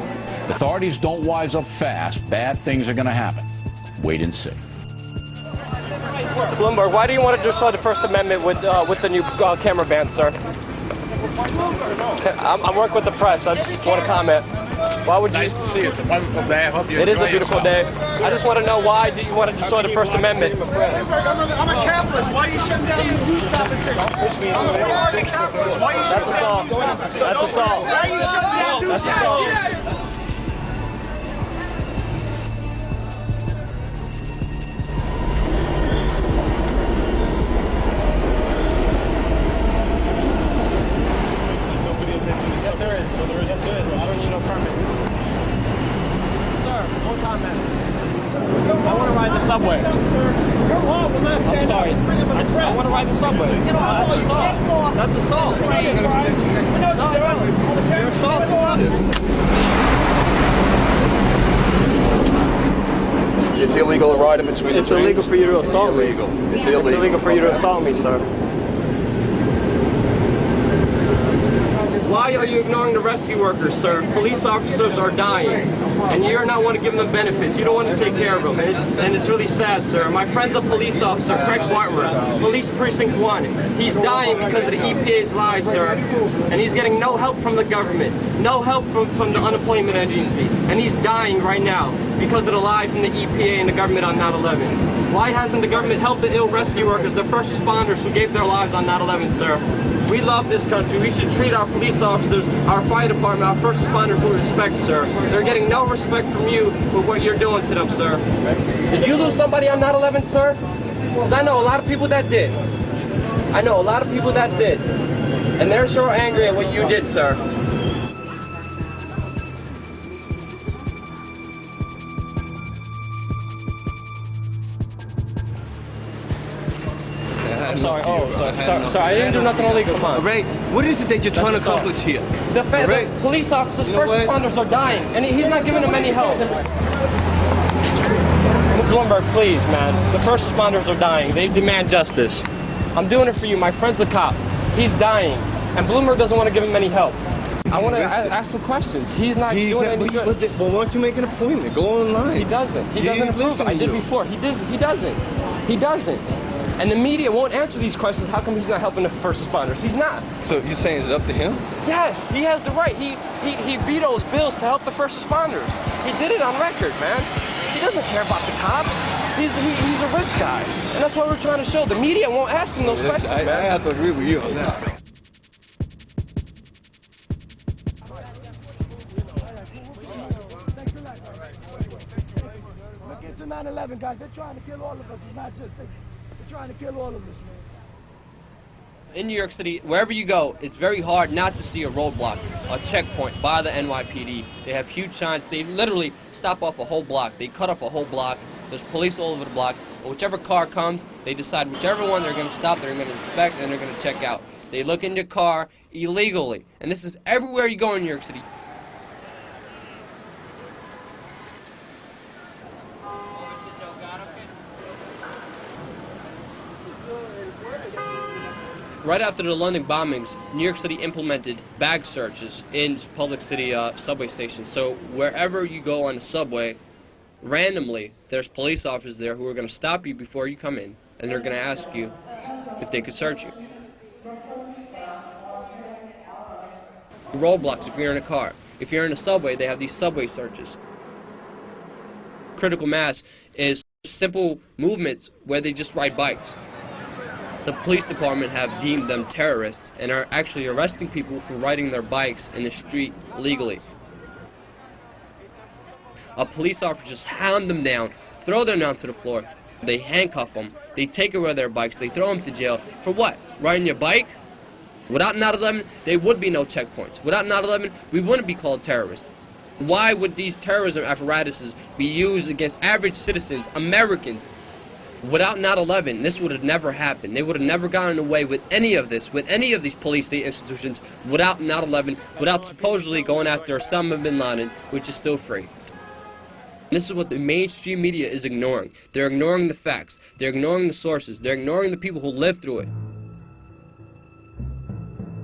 [SPEAKER 29] Authorities don't wise up fast, bad things are going to happen. Wait and see.
[SPEAKER 19] Bloomberg, why do you want to destroy the First Amendment with the new camera ban, sir? I'm working with the press. I just want to comment. Why would you?
[SPEAKER 18] Nice to see you. It's a wonderful day. I hope you
[SPEAKER 19] It is a
[SPEAKER 18] enjoy
[SPEAKER 19] beautiful
[SPEAKER 18] yourself.
[SPEAKER 19] day. I just want to know, why do you want to destroy the First Amendment?
[SPEAKER 10] I'm a capitalist. Why are you shutting down the news? I'm a capitalist. Why are you shutting down the news?
[SPEAKER 19] That's assault.
[SPEAKER 10] Why are you shutting down the news?
[SPEAKER 19] That's assault. Yes, there is. Yes, there is. I don't need no permit. Sir, one comment. I want to ride the subway. I'm sorry. I want to ride the subway. That's assault. That's assault. You're assaulting.
[SPEAKER 9] It's illegal to ride in between the trains.
[SPEAKER 19] It's illegal for you to assault me.
[SPEAKER 9] It's illegal.
[SPEAKER 19] It's illegal for you to assault me, sir. Why are you ignoring the rescue workers, sir? Police officers are dying, and you're not want to give them benefits. You don't want to take care of them, and it's really sad, sir. My friend's a police officer, Craig Bartmer, Police Precinct 1. He's dying because of the EPA's lies, sir, and he's getting no help from the government, no help from the unemployment agency, and he's dying right now because of the lie from the EPA and the government on 9/11. Why hasn't the government helped the ill rescue workers, the first responders who gave their lives on 9/11, sir? We love this country. We should treat our police officers, our fire department, our first responders with respect, sir. They're getting no respect from you with what you're doing to them, sir. Did you lose somebody on 9/11, sir? Because I know a lot of people that did. I know a lot of people that did. And they're sure angry at what you did, sir. I'm sorry. Sorry. I didn't do nothing illegal. Come on.
[SPEAKER 21] Right. What is it that you're trying to accomplish here?
[SPEAKER 19] The police officers, first responders are dying, and he's not giving them any help. Bloomberg, please, man. The first responders are dying. They demand justice. I'm doing it for you. My friend's a cop. He's dying, and Bloomberg doesn't want to give him any help. I want to ask some questions. He's not doing any good.
[SPEAKER 21] Well, why don't you make an appointment? Go online.
[SPEAKER 19] He doesn't. He doesn't approve. I did before. He doesn't. He doesn't.
[SPEAKER 3] And the media won't answer these questions. How come he's not helping the first responders? He's not.
[SPEAKER 21] So you're saying it's up to him?
[SPEAKER 3] Yes, he has the right. He vetoes bills to help the first responders. He did it on record, man. He doesn't care about the cops. He's a rich guy. And that's what we're trying to show. The media won't ask him those questions, man.
[SPEAKER 21] I have to agree with you on that.
[SPEAKER 18] Look into 9/11, guys. They're trying to kill all of us. It's not just they're trying to kill all of us, man.
[SPEAKER 3] In New York City, wherever you go, it's very hard not to see a roadblock, a checkpoint by the NYPD. They have huge signs. They literally stop off a whole block. They cut off a whole block. There's police all over the block. But whichever car comes, they decide whichever one they're going to stop, they're going to inspect, and they're going to check out. They look in your car illegally. And this is everywhere you go in New York City. Right after the London bombings, New York City implemented bag searches in public city subway stations. So wherever you go on the subway, randomly, there's police officers there who are going to stop you before you come in, and they're going to ask you if they could search you. Roadblocks if you're in a car. If you're in a subway, they have these subway searches. Critical mass is simple movements where they just ride bikes. The police department have deemed them terrorists and are actually arresting people for riding their bikes in the street legally. A police officer just hound them down, throw them down to the floor. They handcuff them, they take away their bikes, they throw them to jail. For what? Riding your bike? Without 9/11, there would be no checkpoints. Without 9/11, we wouldn't be called terrorists. Why would these terrorism apparatuses be used against average citizens, Americans? Without 9/11, this would have never happened. They would have never gotten away with any of this, with any of these police state institutions, without 9/11, without supposedly going after Osama bin Laden, which is still free. And this is what the mainstream media is ignoring. They're ignoring the facts. They're ignoring the sources. They're ignoring the people who lived through it.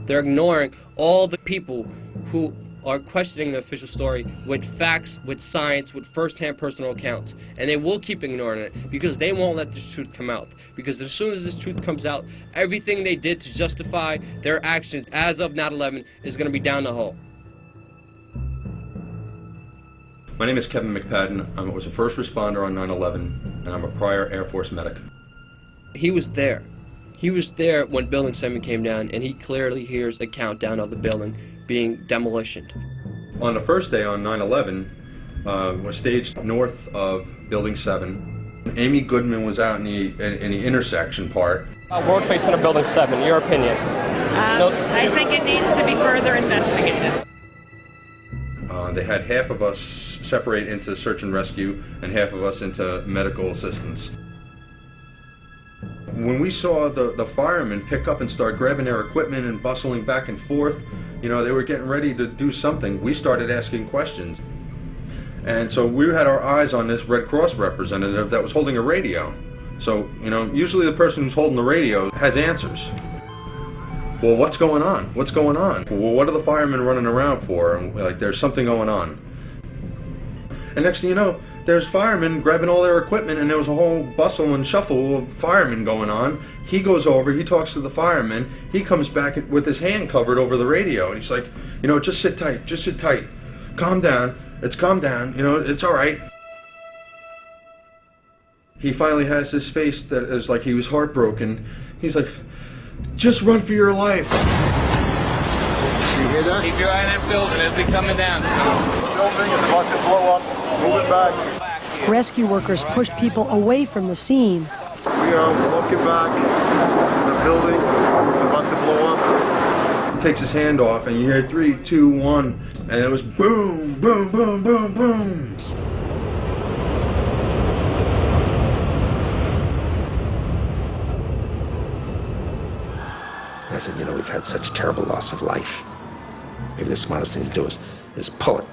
[SPEAKER 3] They're ignoring all the people who are questioning the official story with facts, with science, with first-hand personal accounts. And they will keep ignoring it because they won't let this truth come out. Because as soon as this truth comes out, everything they did to justify their actions as of 9/11 is going to be down the hole.
[SPEAKER 6] My name is Kevin McPadden. I was a first responder on 9/11, and I'm a prior Air Force medic.
[SPEAKER 3] He was there. He was there when Building 7 came down, and he clearly hears a countdown of the building being demolitioned.
[SPEAKER 6] On the first day on 9/11, was staged north of Building 7. Amy Goodman was out in the intersection part.
[SPEAKER 3] World Trade Center Building 7, your opinion?
[SPEAKER 7] I think it needs to be further investigated.
[SPEAKER 6] They had half of us separate into search and rescue and half of us into medical assistance. When we saw the firemen pick up and start grabbing their equipment and bustling back and forth, you know, they were getting ready to do something, we started asking questions. And so we had our eyes on this Red Cross representative that was holding a radio. So, you know, usually the person who's holding the radio has answers. Well, what's going on? What's going on? Well, what are the firemen running around for? And like, there's something going on. And next thing you know, there's firemen grabbing all their equipment, and there was a whole bustle and shuffle of firemen going on. He goes over, he talks to the fireman, he comes back with his hand covered over the radio, and he's like, you know, just sit tight, calm down, you know, it's all right. He finally has this face that is like he was heartbroken. He's like, just run for your life.
[SPEAKER 18] You hear that?
[SPEAKER 8] Keep your eye on that building, it'll be coming down soon.
[SPEAKER 18] The building is about to blow up. Move it back.
[SPEAKER 11] Rescue workers pushed people away from the scene.
[SPEAKER 18] We are walking back. There's a building about to blow up.
[SPEAKER 6] He takes his hand off, and you hear 3, 2, 1, and it was boom, boom, boom, boom, boom.
[SPEAKER 12] I said, you know, we've had such terrible loss of life. Maybe the smartest thing to do is pull it.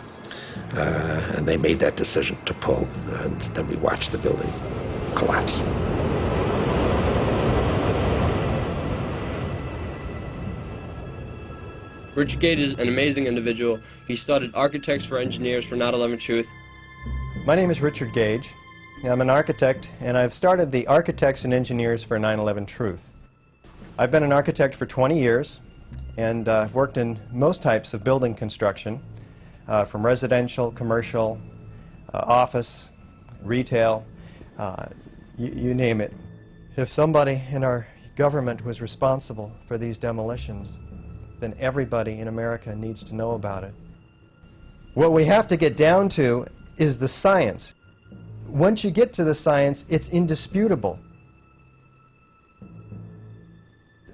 [SPEAKER 12] And they made that decision to pull, and then we watched the building collapse.
[SPEAKER 3] Richard Gage is an amazing individual. He started Architects for Engineers for 9/11 Truth.
[SPEAKER 13] My name is Richard Gage. I'm an architect, and I've started the Architects and Engineers for 9/11 Truth. I've been an architect for 20 years, and I've worked in most types of building construction, from residential, commercial, office, retail, you name it. If somebody in our government was responsible for these demolitions, then everybody in America needs to know about it. What we have to get down to is the science. Once you get to the science, it's indisputable.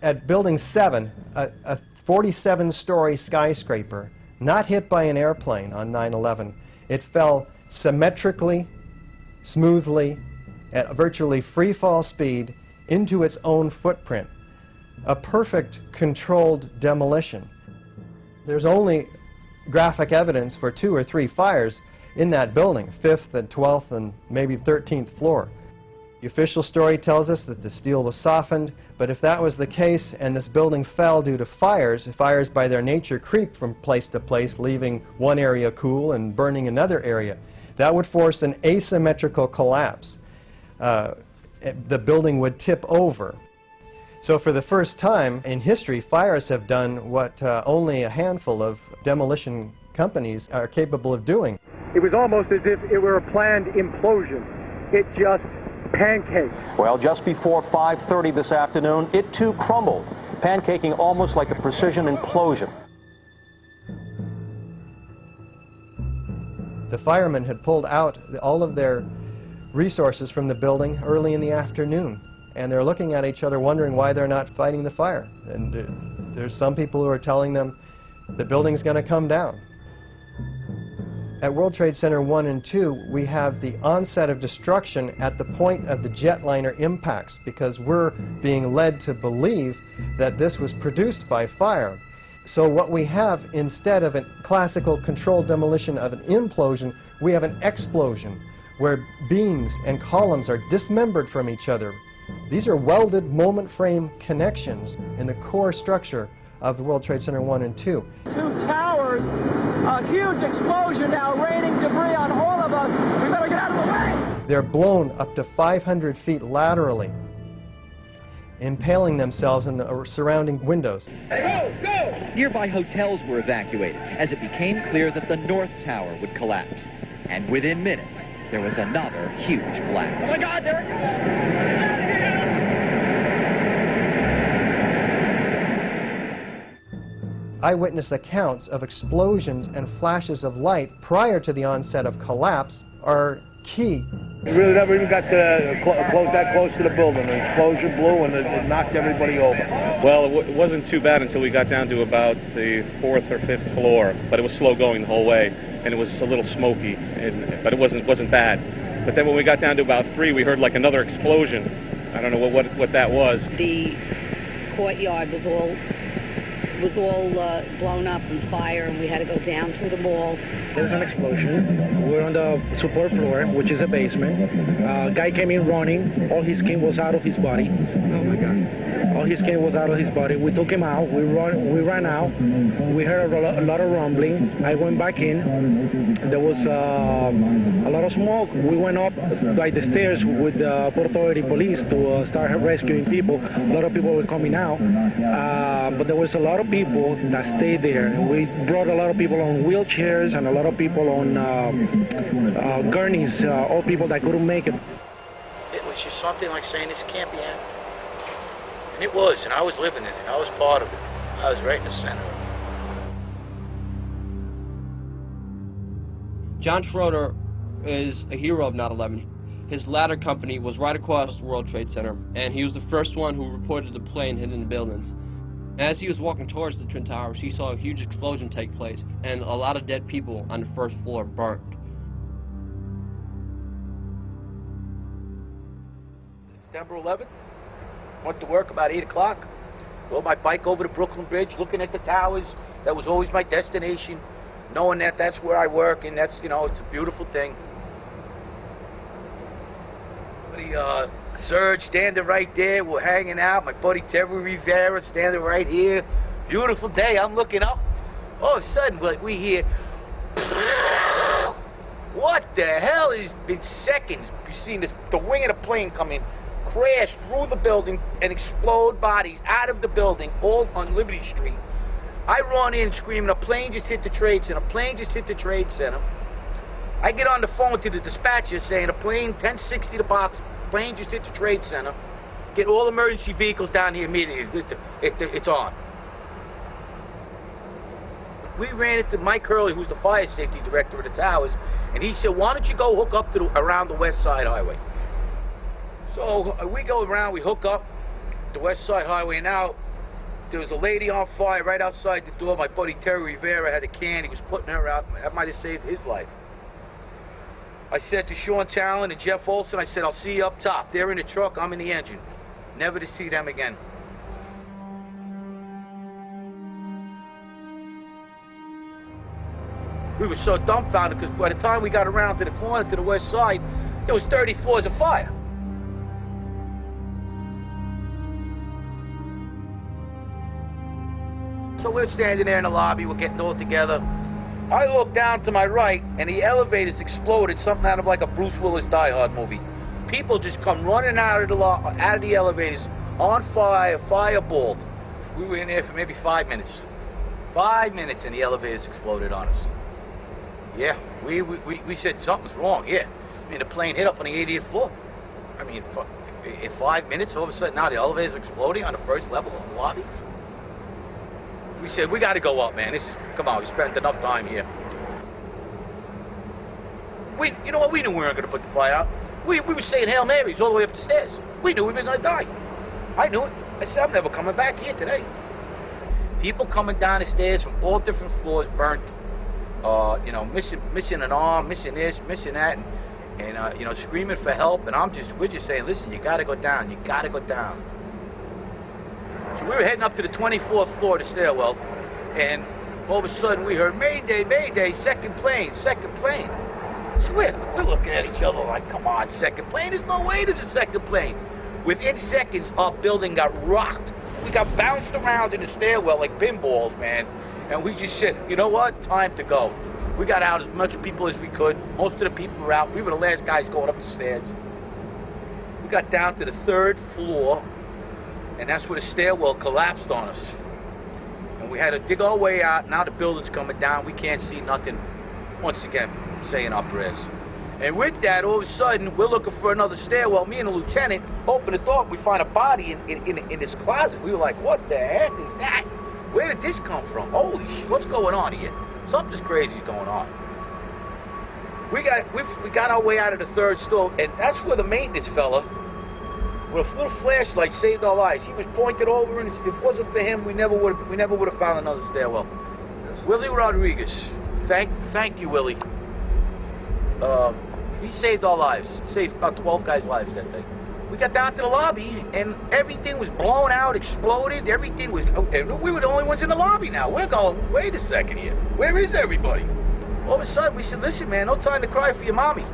[SPEAKER 13] At Building 7, a 47-story skyscraper, not hit by an airplane on 9/11, it fell symmetrically, smoothly, at virtually free-fall speed into its own footprint. A perfect controlled demolition. There's only graphic evidence for 2 or 3 fires in that building, 5th and 12th and maybe 13th floor. The official story tells us that the steel was softened, but if that was the case and this building fell due to fires by their nature creep from place to place, leaving one area cool and burning another area, that would force an asymmetrical collapse. The building would tip over. So for the first time in history, fires have done what only a handful of demolition companies are capable of doing.
[SPEAKER 18] It was almost as if it were a planned implosion. It just pancaked.
[SPEAKER 15] Well, just before 5:30 this afternoon, it too crumbled, pancaking almost like a precision implosion.
[SPEAKER 13] The firemen had pulled out all of their resources from the building early in the afternoon, and they're looking at each other wondering why they're not fighting the fire. And there's some people who are telling them the building's going to come down. At World Trade Center 1 and 2, we have the onset of destruction at the point of the jetliner impacts, because we're being led to believe that this was produced by fire. So what we have, instead of a classical controlled demolition of an implosion, we have an explosion, where beams and columns are dismembered from each other. These are welded moment frame connections in the core structure of the World Trade Center 1 and 2.
[SPEAKER 28] 2 towers, a huge explosion now, raining debris on all of us. We better get out of the way.
[SPEAKER 13] They're blown up to 500 feet laterally, impaling themselves in the surrounding windows.
[SPEAKER 16] Hey, go, go! Nearby hotels were evacuated as it became clear that the North Tower would collapse. And within minutes, there was another huge blast.
[SPEAKER 28] Oh my God, there it goes!
[SPEAKER 13] Eyewitness accounts of explosions and flashes of light prior to the onset of collapse are key.
[SPEAKER 18] We really never even got to that close to the building. An explosion blew and it knocked everybody over.
[SPEAKER 26] Well, it wasn't too bad until we got down to about the 4th or 5th floor, but it was slow going the whole way, and it was a little smoky, but it wasn't bad. But then when we got down to about 3, we heard like another explosion. I don't know what that was.
[SPEAKER 17] The courtyard was all blown up in fire, and we had to go down through the mall.
[SPEAKER 18] There's an explosion. We're on the support floor, which is a basement. Guy came in running. All his skin was out of his body. Oh my God. All his skin was out of his body. We took him out. We ran out. We heard a lot of rumbling. I went back in. There was a lot of smoke. We went up like the stairs with the Port Authority police to start rescuing people. A lot of people were coming out, but there was a lot of people that stayed there. We brought a lot of people on wheelchairs and a lot of people on gurneys, all people that couldn't make it.
[SPEAKER 20] It was just something like saying this can't be happening. And it was, and I was living in it. I was part of it. I was right in the center of it.
[SPEAKER 19] John Schroeder is a hero of 9/11. His ladder company was right across the World Trade Center, and he was the first one who reported the plane hitting the buildings. As he was walking towards the Twin Towers, he saw a huge explosion take place, and a lot of dead people on the first floor burnt.
[SPEAKER 20] September 11th, went to work about 8 o'clock. Rode my bike over the Brooklyn Bridge, looking at the towers. That was always my destination, knowing that that's where I work, and that's, it's a beautiful thing. Serge standing right there, we're hanging out. My buddy Terry Rivera standing right here. Beautiful day, I'm looking up. All of a sudden, we hear, What the hell is, in seconds, you've seen the wing of the plane come in, crash through the building, and explode bodies out of the building, all on Liberty Street. I run in screaming, a plane just hit the Trade Center, a plane just hit the Trade Center. I get on the phone to the dispatcher saying, a plane, 1060 the box, plane just hit the Trade Center. Get all emergency vehicles down here immediately. It's on. We ran into Mike Hurley, who's the fire safety director of the towers, and he said, why don't you go hook up to around the West Side Highway? So we go around, we hook up the West Side Highway. Now, there was a lady on fire right outside the door. My buddy Terry Rivera had a can. He was putting her out. That might have saved his life. I said to Sean Talon and Jeff Olson, I said, I'll see you up top. They're in the truck, I'm in the engine. Never to see them again. We were so dumbfounded because by the time we got around to the corner to the west side, there was 30 floors of fire. So we're standing there in the lobby, we're getting all together. I look down to my right, and the elevators exploded, something out of like a Bruce Willis Die Hard movie. People just come running out of the elevators, on fire, fireballed. We were in there for maybe 5 minutes. 5 minutes, and the elevators exploded on us. Yeah, we said something's wrong, yeah. I mean, the plane hit up on the 80th floor. I mean, in 5 minutes, all of a sudden now the elevators are exploding on the first level of the lobby. We said, we gotta go up, man. Come on, we spent enough time here. You know what, we knew we weren't gonna put the fire out. We were saying Hail Marys all the way up the stairs. We knew we were gonna die. I knew it. I said, I'm never coming back here today. People coming down the stairs from all different floors, burnt. You know, missing an arm, missing this, missing that, and you know, screaming for help. And we're just saying, listen, you gotta go down. You gotta go down. So we were heading up to the 24th floor of the stairwell, and all of a sudden we heard, Mayday, Mayday, second plane, second plane. Swift, we're looking at each other like, come on, second plane? There's no way there's a second plane. Within seconds, our building got rocked. We got bounced around in the stairwell like pinballs, man. And we just said, you know what? Time to go. We got out as much people as we could. Most of the people were out. We were the last guys going up the stairs. We got down to the 3rd floor, and that's where the stairwell collapsed on us. And we had to dig our way out. Now the building's coming down. We can't see nothing. Once again, saying our prayers. And with that, all of a sudden, we're looking for another stairwell. Me and the lieutenant open the door. We find a body in this closet. We were like, what the heck is that? Where did this come from? Holy shit, what's going on here? Something's crazy is going on. We got our way out of the 3rd store, and that's where the maintenance fella with a little flashlight saved our lives. He was pointed over, and if it wasn't for him, we never would have found another stairwell. Willie Rodriguez. Thank you, Willie. He saved our lives. Saved about 12 guys' lives that day. We got down to the lobby, and everything was blown out, exploded. Everything was. And we were the only ones in the lobby now. We're going, wait a second here. Where is everybody? All of a sudden, we said, listen, man, no time to cry for your mommy.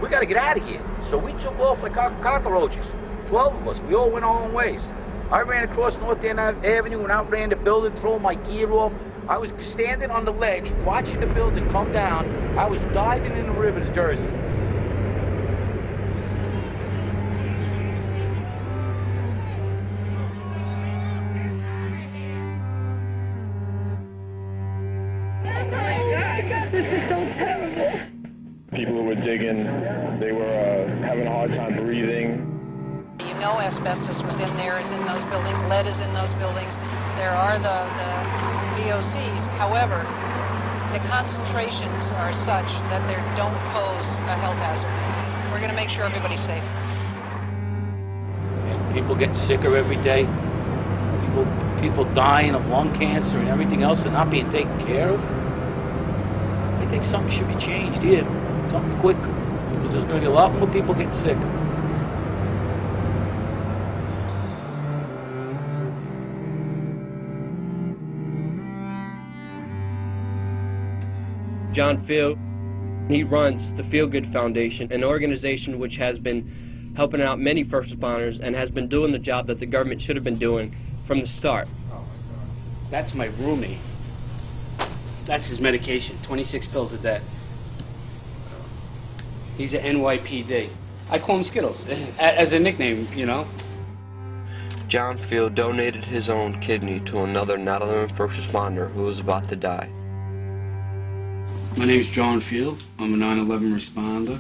[SPEAKER 20] We got to get out of here. So we took off like cockroaches. 12 of us. We all went our own ways. I ran across North End Avenue and outran the building, throwing my gear off. I was standing on the ledge, watching the building come down. I was diving in the river to Jersey.
[SPEAKER 1] This is so terrible. People who were digging, they were having a hard time breathing.
[SPEAKER 2] You know asbestos was in there, is in those buildings, lead is in those buildings. There are the VOCs. However, the concentrations are such that they don't pose a health hazard. We're going to make sure everybody's safe.
[SPEAKER 20] And people getting sicker every day. People dying of lung cancer and everything else and not being taken care of. I think something should be changed here. Something quick. Because there's going to be a lot more people getting sick.
[SPEAKER 3] John Field, he runs the Feel Good Foundation, an organization which has been helping out many first responders and has been doing the job that the government should have been doing from the start.
[SPEAKER 5] That's my roomie. That's his medication, 26 pills a day. He's an NYPD. I call him Skittles, as a nickname, you know.
[SPEAKER 4] John Field donated his own kidney to another 9/11 first responder who was about to die.
[SPEAKER 5] My name's John Field. I'm a 9/11 responder.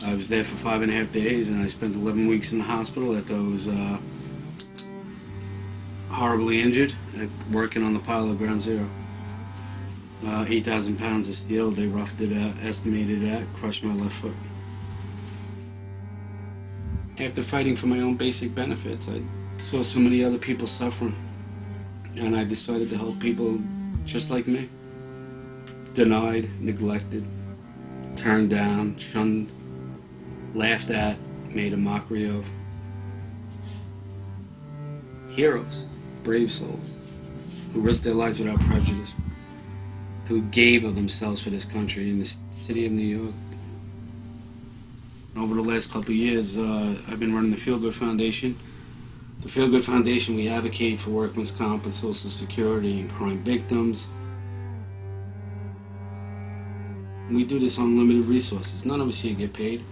[SPEAKER 5] I was there for 5.5 days, and I spent 11 weeks in the hospital after I was horribly injured, working on the pile of Ground Zero. 8,000 pounds of steel, they roughed it out, estimated it out, crushed my left foot. After fighting for my own basic benefits, I saw so many other people suffering, and I decided to help people just like me. Denied, neglected, turned down, shunned, laughed at, made a mockery of. Heroes, brave souls, who risked their lives without prejudice, who gave of themselves for this country in the city of New York. Over the last couple of years, I've been running the Feel Good Foundation. The Feel Good Foundation, we advocate for workman's comp and Social Security and crime victims. We do this on limited resources. None of us here get paid.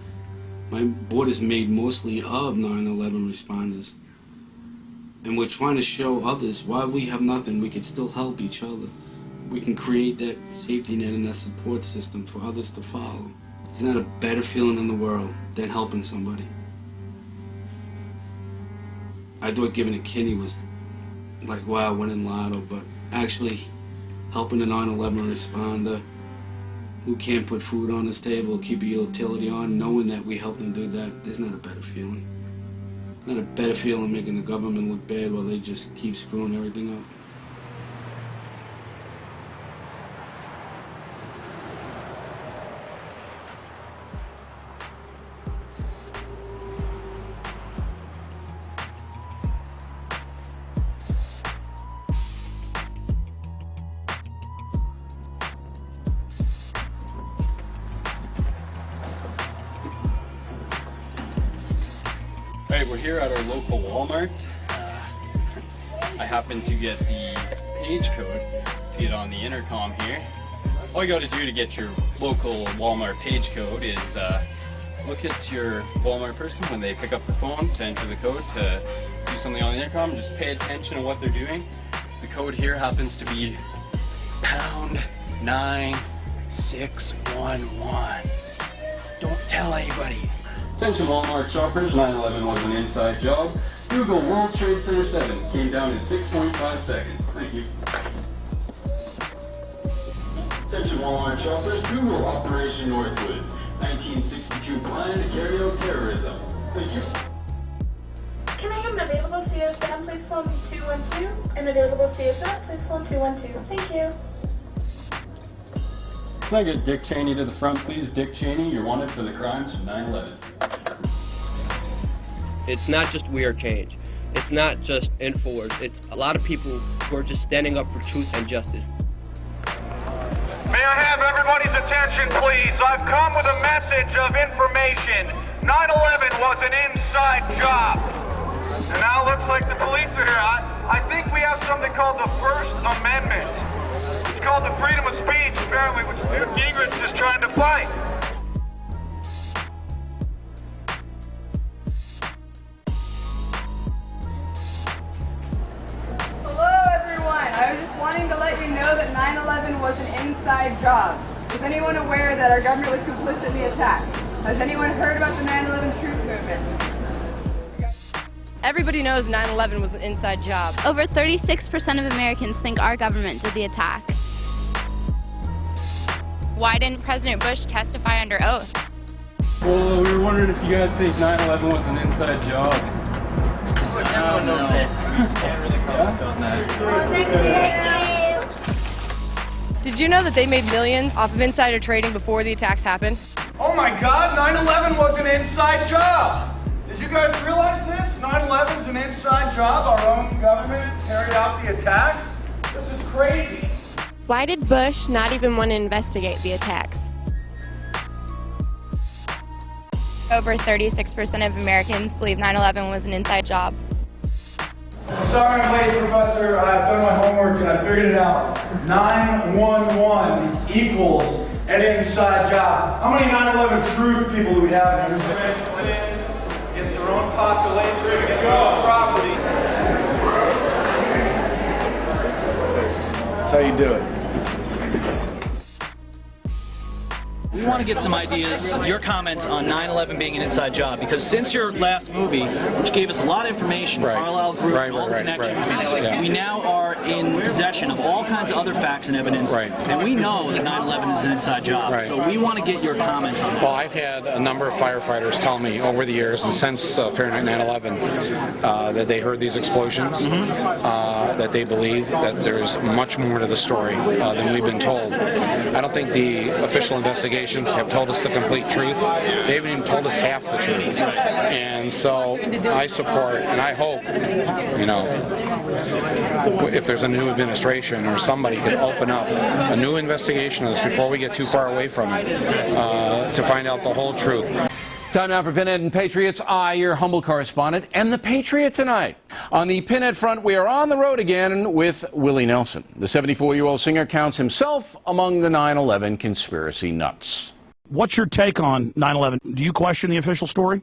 [SPEAKER 5] My board is made mostly of 9/11 responders. And we're trying to show others why we have nothing, we can still help each other. We can create that safety net and that support system for others to follow. There's not a better feeling in the world than helping somebody. I thought giving a kidney was like, wow, winning lotto, but actually helping a 9/11 responder who can't put food on his table, keep a utility on, knowing that we help them do that, there's not a better feeling. Not a better feeling making the government look bad while they just keep screwing everything up.
[SPEAKER 10] Alright, we're here at our local Walmart. I happen to get the page code to get on the intercom here. All you gotta do to get your local Walmart page code is look at your Walmart person when they pick up the phone to enter the code to do something on the intercom. Just pay attention to what they're doing. The code here happens to be pound 9611. Don't tell anybody. Attention Walmart shoppers, 9/11 was an inside job. Google World Trade Center 7 came down in 6.5 seconds. Thank you. Attention Walmart shoppers, Google Operation Northwoods, 1962 plan to carry out terrorism. Thank you.
[SPEAKER 14] Can I have an available CSM, please phone 212? An available CSM, please phone 212. Thank you.
[SPEAKER 10] Can I get Dick Cheney to the front, please? Dick Cheney, you're wanted for the crimes of 9/11.
[SPEAKER 19] It's not just We Are Change. It's not just InfoWars. It's a lot of people who are just standing up for truth and justice.
[SPEAKER 22] May I have everybody's attention, please? I've come with a message of information. 9/11 was an inside job. And now it looks like the police are here. I think we have something called the First Amendment. It's called the freedom of speech, apparently, which Newt Gingrich is trying to fight.
[SPEAKER 23] I was just wanting to let you know that 9/11 was an inside job. Was anyone aware that our government was complicit in the attacks? Has anyone heard about the 9/11 truth movement?
[SPEAKER 24] Everybody knows 9/11 was an inside job.
[SPEAKER 25] Over 36% of Americans think our government did the attack.
[SPEAKER 27] Why didn't President Bush testify under oath?
[SPEAKER 10] Well, we were wondering if you guys think 9/11 was an inside job.
[SPEAKER 19] Everyone knows it. Can't really comment on that.
[SPEAKER 24] Did you know that they made millions off of insider trading before the attacks happened?
[SPEAKER 22] Oh my God, 9/11 was an inside job. Did you guys realize this? 9/11's an inside job. Our own government carried out the attacks. This is crazy.
[SPEAKER 27] Why did Bush not even want to investigate the attacks? Over 36% of Americans believe 9/11 was an inside job.
[SPEAKER 22] I'm sorry I'm late, Professor. I've done my homework and I figured it out. 911 equals
[SPEAKER 28] an inside job. How many 9/11 truth people do we have in here? It's their own population, their own property. That's how you do it.
[SPEAKER 6] We want to get some ideas, your comments on 9/11 being an inside job, because since your last movie, which gave us a lot of information, Carlisle Group, and all the connections, we now are in possession of all kinds of other facts and evidence, and we know that 9/11 is an inside job. So we want to get your comments on that.
[SPEAKER 7] Well, I've had a number of firefighters tell me over the years, and since Fahrenheit 9/11, that they heard these explosions, that they believe that there's much more to the story than we've been told. I don't think the official investigations have told us the complete truth. They haven't even told us half the truth. And so I support and I hope, you know, if there's a new administration or somebody could open up a new investigation of this before we get too far away from it to find out the whole truth.
[SPEAKER 8] Time now for Pinhead and Patriots Eye, your humble correspondent, and the Patriot tonight. On the Pinhead front, we are on the road again with Willie Nelson. The 74-year-old singer counts himself among the 9/11 conspiracy nuts.
[SPEAKER 9] What's your take on 9/11? Do you question the official story?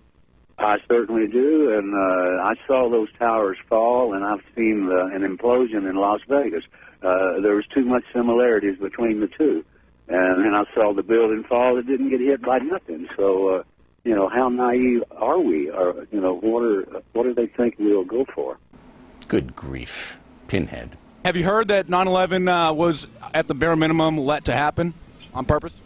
[SPEAKER 11] I certainly do, and I saw those towers fall, and I've seen an implosion in Las Vegas. There was too much similarities between the two. And then I saw the building fall. It didn't get hit by nothing, so... you know, how naive are we? Or, you know, what do they think we'll go for?
[SPEAKER 8] Good grief. Pinhead.
[SPEAKER 9] Have you heard that 9/11 was, at the bare minimum, let to happen on purpose?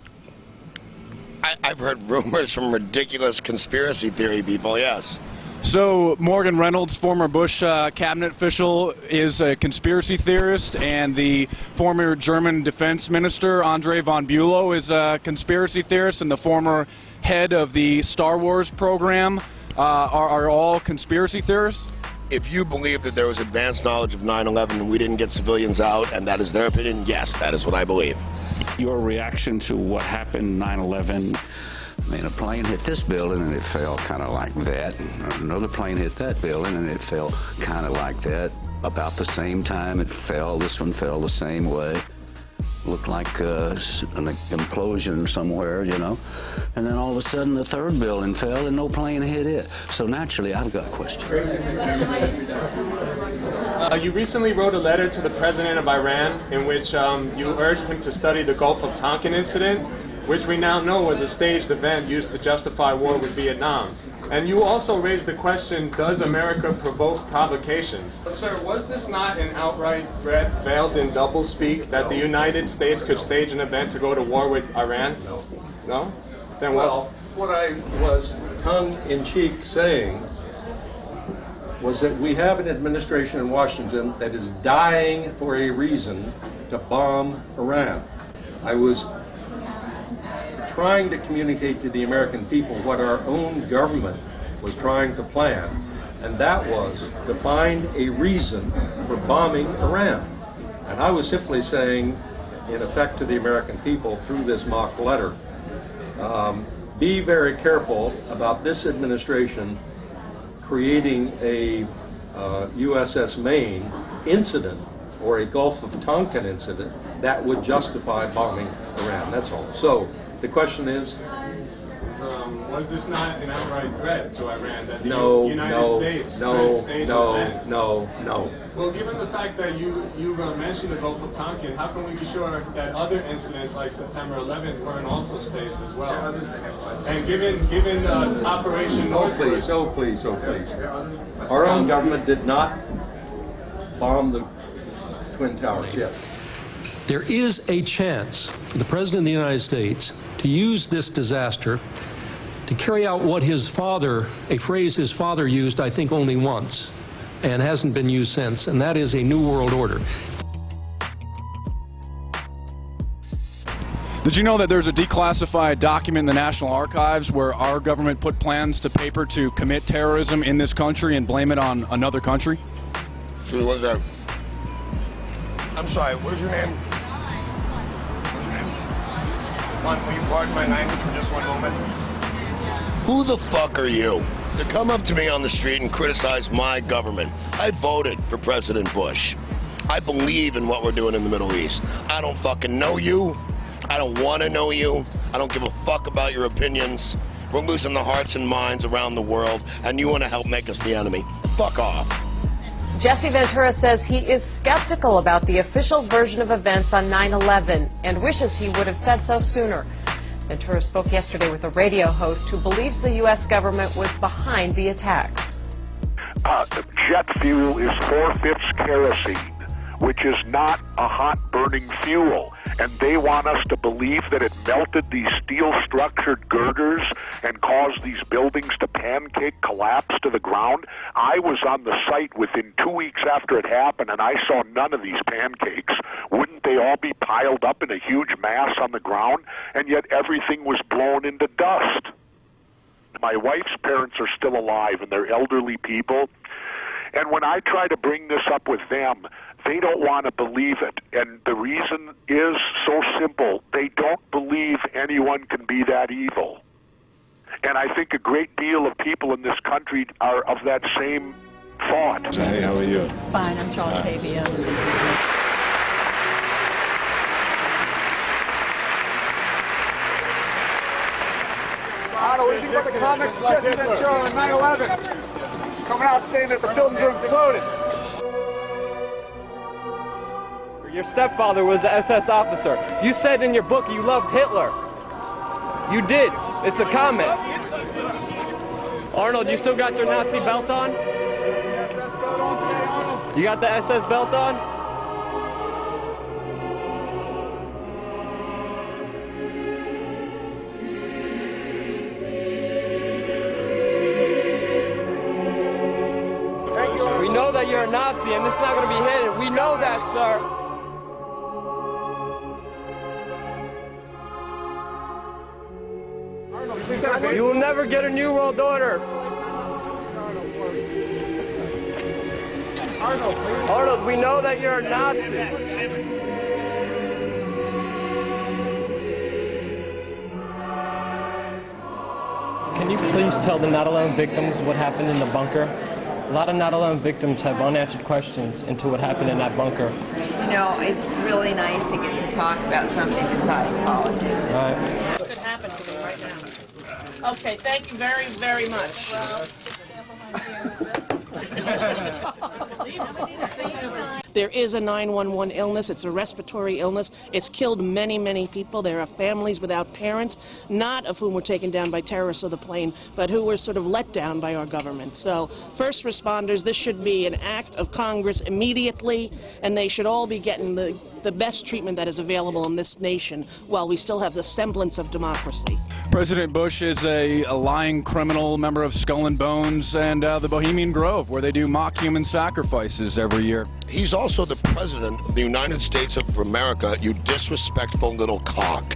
[SPEAKER 12] I've heard rumors from ridiculous conspiracy theory people, yes.
[SPEAKER 9] So Morgan Reynolds, former Bush cabinet official, is a conspiracy theorist, and the former German defense minister, Andre von Bülow, is a conspiracy theorist, and the former head of the Star Wars program are all conspiracy theorists?
[SPEAKER 12] If you believe that there was advanced knowledge of 9/11 and we didn't get civilians out, and that is their opinion, yes, that is what I believe.
[SPEAKER 15] Your reaction to what happened 9/11?
[SPEAKER 21] I mean, a plane hit this building and it fell kind of like that. Another plane hit that building and it fell kind of like that. About the same time it fell, this one fell the same way. Looked like an implosion somewhere, you know. And then all of a sudden the third building fell and no plane hit it. So naturally I've got questions.
[SPEAKER 29] You recently wrote a letter to the president of Iran in which you urged him to study the Gulf of Tonkin incident, which we now know was a staged event used to justify war with Vietnam. And you also raised the question, does America provoke provocations? Sir, was this not an outright threat veiled in doublespeak that the United States could stage an event to go to war with Iran? No. No? Then what?
[SPEAKER 30] Well, what I was tongue-in-cheek saying was that we have an administration in Washington that is dying for a reason to bomb Iran. I was trying to communicate to the American people what our own government was trying to plan, and that was to find a reason for bombing Iran. And I was simply saying, in effect, to the American people through this mock letter, be very careful about this administration creating a USS Maine incident or a Gulf of Tonkin incident that would justify bombing Iran. That's all. So the question is,
[SPEAKER 29] was this not an outright threat to Iran that the United States
[SPEAKER 30] no,
[SPEAKER 29] could stage
[SPEAKER 30] no,
[SPEAKER 29] events?
[SPEAKER 30] no.
[SPEAKER 29] Well, given the fact that you mentioned the Gulf of Tonkin, how can we be sure that other incidents like September 11th weren't also staged as well? And given Operation Northwest...
[SPEAKER 30] Oh, please. Our own government did not bomb the Twin Towers, yes.
[SPEAKER 31] There is a chance for the President of the United States to use this disaster to carry out what his father, a phrase his father used, I think, only once, and hasn't been used since, and that is a New World Order.
[SPEAKER 9] Did you know that there's a declassified document in the National Archives where our government put plans to paper to commit terrorism in this country and blame it on another country?
[SPEAKER 12] So what's that? I'm sorry, what is your name? What's your name? Will you pardon my language for just one moment? Who the fuck are you to come up to me on the street and criticize my government? I voted for President Bush. I believe in what we're doing in the Middle East. I don't fucking know you. I don't want to know you. I don't give a fuck about your opinions. We're losing the hearts and minds around the world, and you want to help make us the enemy. Fuck off.
[SPEAKER 1] Jesse Ventura says he is skeptical about the official version of events on 9/11 and wishes he would have said so sooner. Ventura spoke yesterday with a radio host who believes the U.S. government was behind the attacks.
[SPEAKER 2] Jet fuel is 4/5 kerosene, which is not a hot burning fuel. And they want us to believe that it melted these steel-structured girders and caused these buildings to pancake collapse to the ground. I was on the site within 2 weeks after it happened, and I saw none of these pancakes. Wouldn't they all be piled up in a huge mass on the ground? And yet everything was blown into dust. My wife's parents are still alive, and they're elderly people. And when I try to bring this up with them, they don't want to believe it. And the reason is so simple. They don't believe anyone can be that evil. And I think a great deal of people in this country are of that same thought.
[SPEAKER 3] Hey, how are you?
[SPEAKER 4] Fine, I'm Charles Tavia.
[SPEAKER 28] Otto, what do you think about the comments Jesse Ventura on 9/11? Coming out saying that the buildings are imploded.
[SPEAKER 5] Your stepfather was an SS officer. You said in your book you loved Hitler. You did. It's a comment. Arnold, you still got your Nazi belt on? You got the SS belt on? We know that you're a Nazi and it's not going to be hidden. We know that, sir. You will never get a new world order. Arnold, we know that you're a Nazi. Can you please tell the 9/11 victims what happened in the bunker? A lot of 9/11 victims have unanswered questions into what happened in that bunker.
[SPEAKER 23] You know, it's really nice to get to talk about something besides politics.
[SPEAKER 5] Right.
[SPEAKER 13] What could happen to me right now? Okay, thank you very, very much.
[SPEAKER 16] There is a 911 illness. It's a respiratory illness. It's killed many, many people. There are families without parents, not of whom were taken down by terrorists or the plane, but who were sort of let down by our government. So first responders, this should be an act of Congress immediately, and they should all be getting the best treatment that is available in this nation while we still have the semblance of democracy.
[SPEAKER 9] President Bush is a lying criminal, member of Skull and Bones and the Bohemian Grove, where they do mock human sacrifices every year.
[SPEAKER 12] He's also the president of the United States of America, you disrespectful little cock.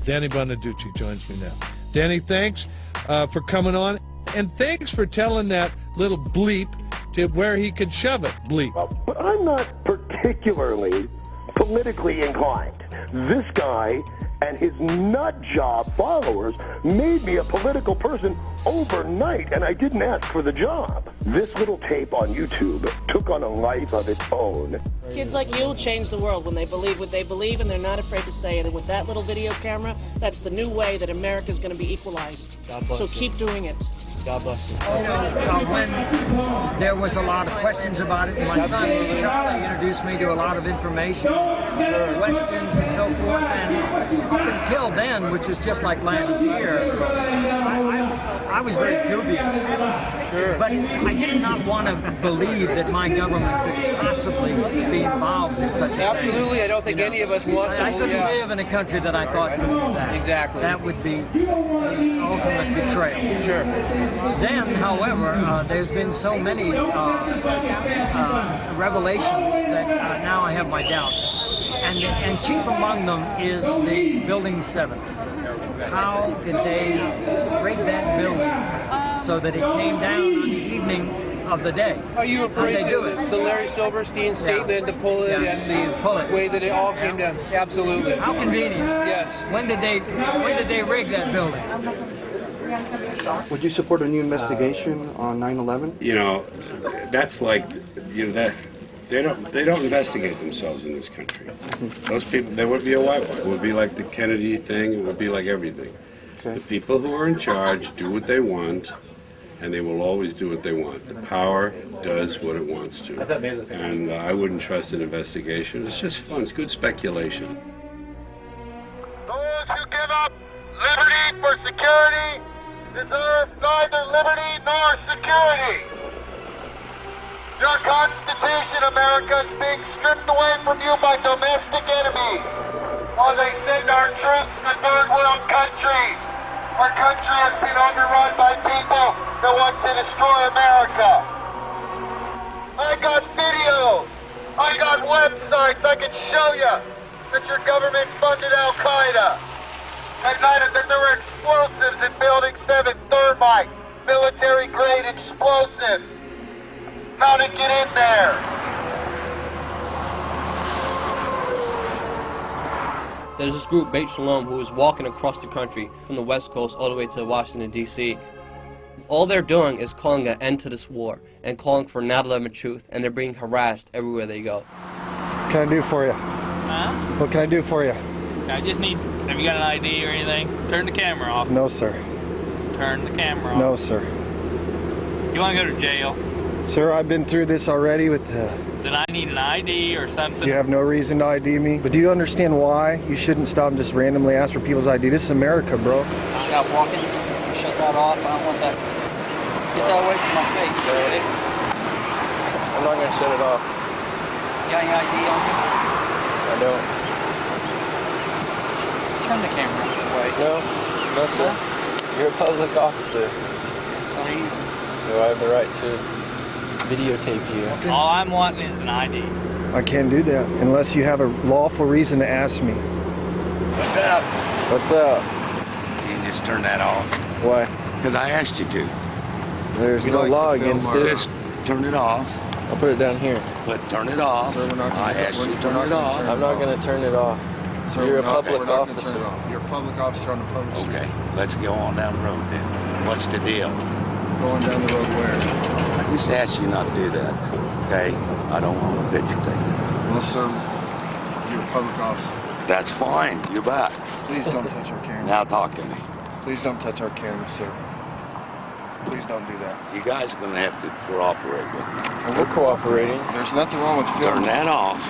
[SPEAKER 17] Danny Bonaducci joins me now. Danny, thanks for coming on, and thanks for telling that little bleep to where he could shove it, bleep.
[SPEAKER 18] But I'm not particularly politically inclined. This guy and his nut job followers made me a political person overnight, and I didn't ask for the job. This little tape on YouTube took on a life of its own.
[SPEAKER 16] Kids like you change the world when they believe what they believe, and they're not afraid to say it. And with that little video camera, that's the new way that America is going to be equalized. So keep doing it.
[SPEAKER 20] God bless you. When there was a lot of questions about it, my son Charlie introduced me to a lot of information, questions and so forth, and up until then, which was just like last year, I was very dubious. Sure. But I did not want to believe that my government could possibly be involved in such a thing.
[SPEAKER 16] Absolutely, I don't think any of us want to.
[SPEAKER 20] I couldn't live in a country that I thought could do that. Exactly. That would be the ultimate betrayal. Sure. Then, however, there's been so many revelations that now I have my doubts. And chief among them is the Building 7. How did they rig that building so that it came down on the evening of the day?
[SPEAKER 16] Are you afraid of the Larry Silverstein statement to pull it and the way that it all came down? Absolutely.
[SPEAKER 20] How convenient.
[SPEAKER 16] Yes.
[SPEAKER 20] When did they rig that building?
[SPEAKER 26] Would you support a new investigation on 9/11?
[SPEAKER 15] You know, that's like, you know,
[SPEAKER 3] They don't investigate themselves in this country. Those people, they would be a whitewash. It would be like the Kennedy thing. It would be like everything.
[SPEAKER 4] Okay.
[SPEAKER 3] The people who are in charge do what they want, and they will always do what they want. The power does what it wants to. And I wouldn't trust an investigation. It's just fun. It's good speculation.
[SPEAKER 28] Those who give up liberty for security deserve neither liberty nor security. Your Constitution, America, is being stripped away from you by domestic enemies, while they send our troops to third world countries. Our country has been overrun by people that want to destroy America. I got videos, I got websites, I can show you that your government funded Al-Qaeda. At night, that there were explosives in Building 7, thermite, military-grade explosives. How to get in there?
[SPEAKER 5] There's this group, Beit Shalom, who is walking across the country from the West Coast all the way to Washington, D.C. All they're doing is calling an end to this war and calling for 9/11 truth, and they're being harassed everywhere they go.
[SPEAKER 4] What can I do for you?
[SPEAKER 6] Huh?
[SPEAKER 4] What can I do for you?
[SPEAKER 6] I just need, have you got an ID or anything? Turn the camera off.
[SPEAKER 4] No, sir.
[SPEAKER 6] Turn the camera off.
[SPEAKER 4] No, sir.
[SPEAKER 6] You want to go to jail?
[SPEAKER 4] Sir, I've been through this already with the...
[SPEAKER 6] Then I need an ID or something.
[SPEAKER 4] You have no reason to ID me. But do you understand why you shouldn't stop and just randomly ask for people's ID? This is America, bro.
[SPEAKER 6] Stop walking. Shut that off. I don't want that. Get that away from my face. Okay?
[SPEAKER 5] I'm not going to shut it off.
[SPEAKER 6] You got any ID on you?
[SPEAKER 5] I don't.
[SPEAKER 6] Turn the camera away.
[SPEAKER 5] No, sir. You're a public officer.
[SPEAKER 6] So I am.
[SPEAKER 5] So I have the right to videotape you.
[SPEAKER 6] Okay. All I'm wanting is an ID.
[SPEAKER 4] I can't do that unless you have a lawful reason to ask me.
[SPEAKER 12] What's up?
[SPEAKER 5] What's up?
[SPEAKER 12] You can just turn that off.
[SPEAKER 5] Why?
[SPEAKER 12] Because I asked you to.
[SPEAKER 5] There's no law against it.
[SPEAKER 12] Just turn it off.
[SPEAKER 5] I'll put it down here.
[SPEAKER 12] But turn it off.
[SPEAKER 4] Sir, we're not gonna
[SPEAKER 12] I asked you to turn it off.
[SPEAKER 5] I'm not going to turn it off.
[SPEAKER 4] Sir,
[SPEAKER 5] You're a
[SPEAKER 4] we're not
[SPEAKER 5] public
[SPEAKER 4] gonna
[SPEAKER 5] officer.
[SPEAKER 4] turn it off. You're a public officer on the public street.
[SPEAKER 12] Okay, let's go on down the road then. What's the deal?
[SPEAKER 4] Going down the road where?
[SPEAKER 12] I just asked you not to do that. Okay? I don't want a picture taken.
[SPEAKER 4] Well, sir, you're a public officer.
[SPEAKER 12] That's fine. You're back.
[SPEAKER 4] Please don't touch our camera.
[SPEAKER 12] Now talk to me.
[SPEAKER 4] Please don't touch our camera, sir. Please don't do that.
[SPEAKER 12] You guys are going to have to cooperate with me.
[SPEAKER 4] And we're cooperating. There's nothing wrong with filming.
[SPEAKER 12] Turn that off.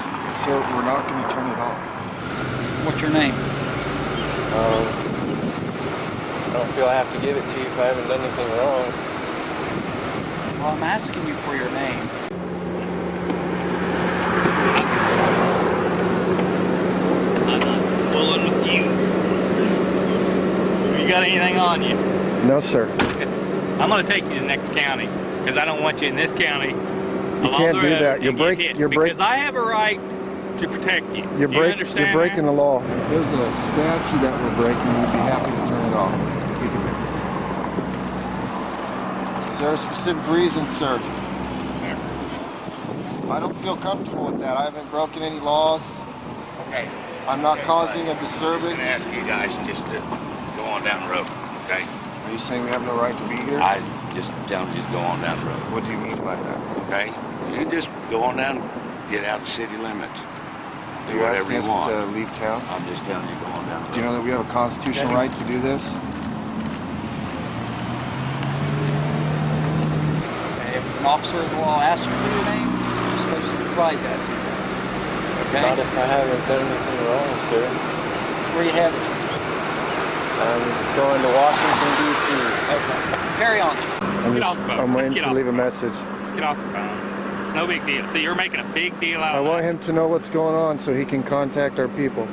[SPEAKER 4] Sir, we're not going to turn it off.
[SPEAKER 6] What's your name?
[SPEAKER 5] I don't feel I have to give it to you if I haven't done anything wrong.
[SPEAKER 6] Well, I'm asking you for your name. I'm not fooling with you. Have you got anything on you?
[SPEAKER 4] No, sir.
[SPEAKER 6] I'm going to take you to the next county because I don't want you in this county.
[SPEAKER 4] You can't do that.
[SPEAKER 6] Because I have a right to protect you.
[SPEAKER 4] You're
[SPEAKER 6] understand
[SPEAKER 4] breaking the law. If there's a statute that we're breaking, we'd be happy to turn it off. Is there a specific reason, sir? I don't feel comfortable with that. I haven't broken any laws.
[SPEAKER 12] Okay.
[SPEAKER 4] I'm not causing a disturbance.
[SPEAKER 12] I'm just going to ask you guys just to go on down the road, okay?
[SPEAKER 4] Are you saying we have no right to be here?
[SPEAKER 12] I just telling you to go on down the road.
[SPEAKER 4] What do you mean by that?
[SPEAKER 12] Okay? You just go on down, get out of city limits. Do
[SPEAKER 4] You're
[SPEAKER 12] whatever
[SPEAKER 4] asking
[SPEAKER 12] you
[SPEAKER 4] us
[SPEAKER 12] want.
[SPEAKER 4] to leave town?
[SPEAKER 12] I'm just telling you to go on down the road.
[SPEAKER 4] Do you know that we have a constitutional right to do this?
[SPEAKER 6] If an officer of the law asks you for your name, you're supposed to provide that to them. Okay?
[SPEAKER 5] Not if I haven't done anything wrong, sir.
[SPEAKER 6] Where you headed?
[SPEAKER 5] I'm going to Washington, D.C.
[SPEAKER 6] Okay. Carry on.
[SPEAKER 4] I'm waiting to leave a message.
[SPEAKER 6] Let's get off the phone. It's no big deal. See, you're making a big deal out
[SPEAKER 4] I
[SPEAKER 6] of
[SPEAKER 4] want him to know what's going on so he can contact our people.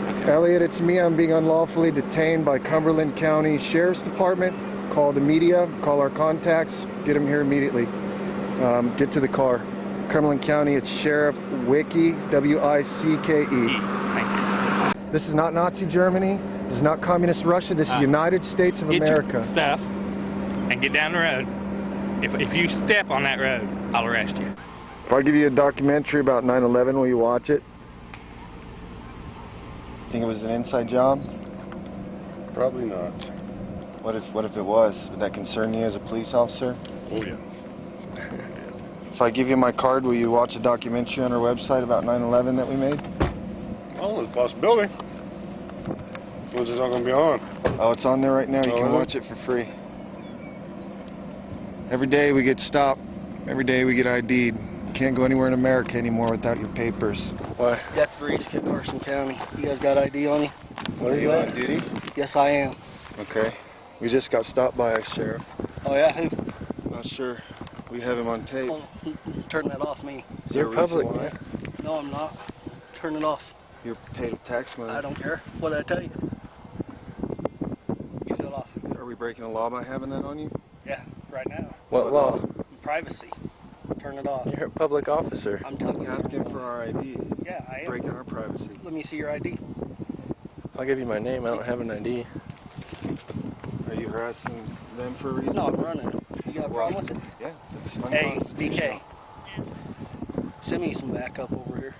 [SPEAKER 4] Okay. Elliot, it's me. I'm being unlawfully detained by Cumberland County Sheriff's Department. Call the media, call our contacts, get them here immediately. Get to the car. Cumberland County, it's Sheriff Wicke, W-I-C-K-E.
[SPEAKER 6] Thank you.
[SPEAKER 4] This is not Nazi Germany. This is not Communist Russia. This is United States of America.
[SPEAKER 6] Get your stuff and get down the road. If you step on that road, I'll arrest you.
[SPEAKER 4] If I give you a documentary about 9/11, will you watch it? Think it was an inside job?
[SPEAKER 3] Probably not.
[SPEAKER 4] What if it was? Would that concern you as a police officer?
[SPEAKER 3] Oh, yeah.
[SPEAKER 4] If I give you my card, will you watch a documentary on our website about 9/11 that we made?
[SPEAKER 7] Oh, there's a possibility. When's this all going to be on?
[SPEAKER 4] Oh, it's on there right now. You can watch it for free. Every day we get stopped. Every day we get ID'd. You can't go anywhere in America anymore without your papers.
[SPEAKER 8] Why? Death Breach, Kit Carson County. You guys got ID on you?
[SPEAKER 4] What is that? On duty?
[SPEAKER 8] Yes, I am.
[SPEAKER 4] Okay. We just got stopped by a sheriff.
[SPEAKER 8] Oh, yeah? Who?
[SPEAKER 4] Not sure. We have him on tape.
[SPEAKER 8] Oh, turn that off, me.
[SPEAKER 4] Is there a reason why?
[SPEAKER 8] No, I'm not. Turn it off.
[SPEAKER 4] You're paid with tax money.
[SPEAKER 8] I don't care. What did I tell you? Get it off.
[SPEAKER 4] Are we breaking the law by having that on you?
[SPEAKER 8] Yeah, right now.
[SPEAKER 4] What law?
[SPEAKER 8] Privacy. Turn it off.
[SPEAKER 10] You're a public officer.
[SPEAKER 8] I'm telling you.
[SPEAKER 4] Asking for our ID.
[SPEAKER 8] Yeah, I am.
[SPEAKER 4] Breaking our privacy.
[SPEAKER 8] Let me see your ID.
[SPEAKER 10] I'll give you my name. I don't have an ID.
[SPEAKER 4] Are you harassing them for a reason?
[SPEAKER 8] No, I'm running. You got a problem with it?
[SPEAKER 4] Yeah, it's
[SPEAKER 8] Hey,
[SPEAKER 4] unconstitutional.
[SPEAKER 8] DK. Send me some backup over here.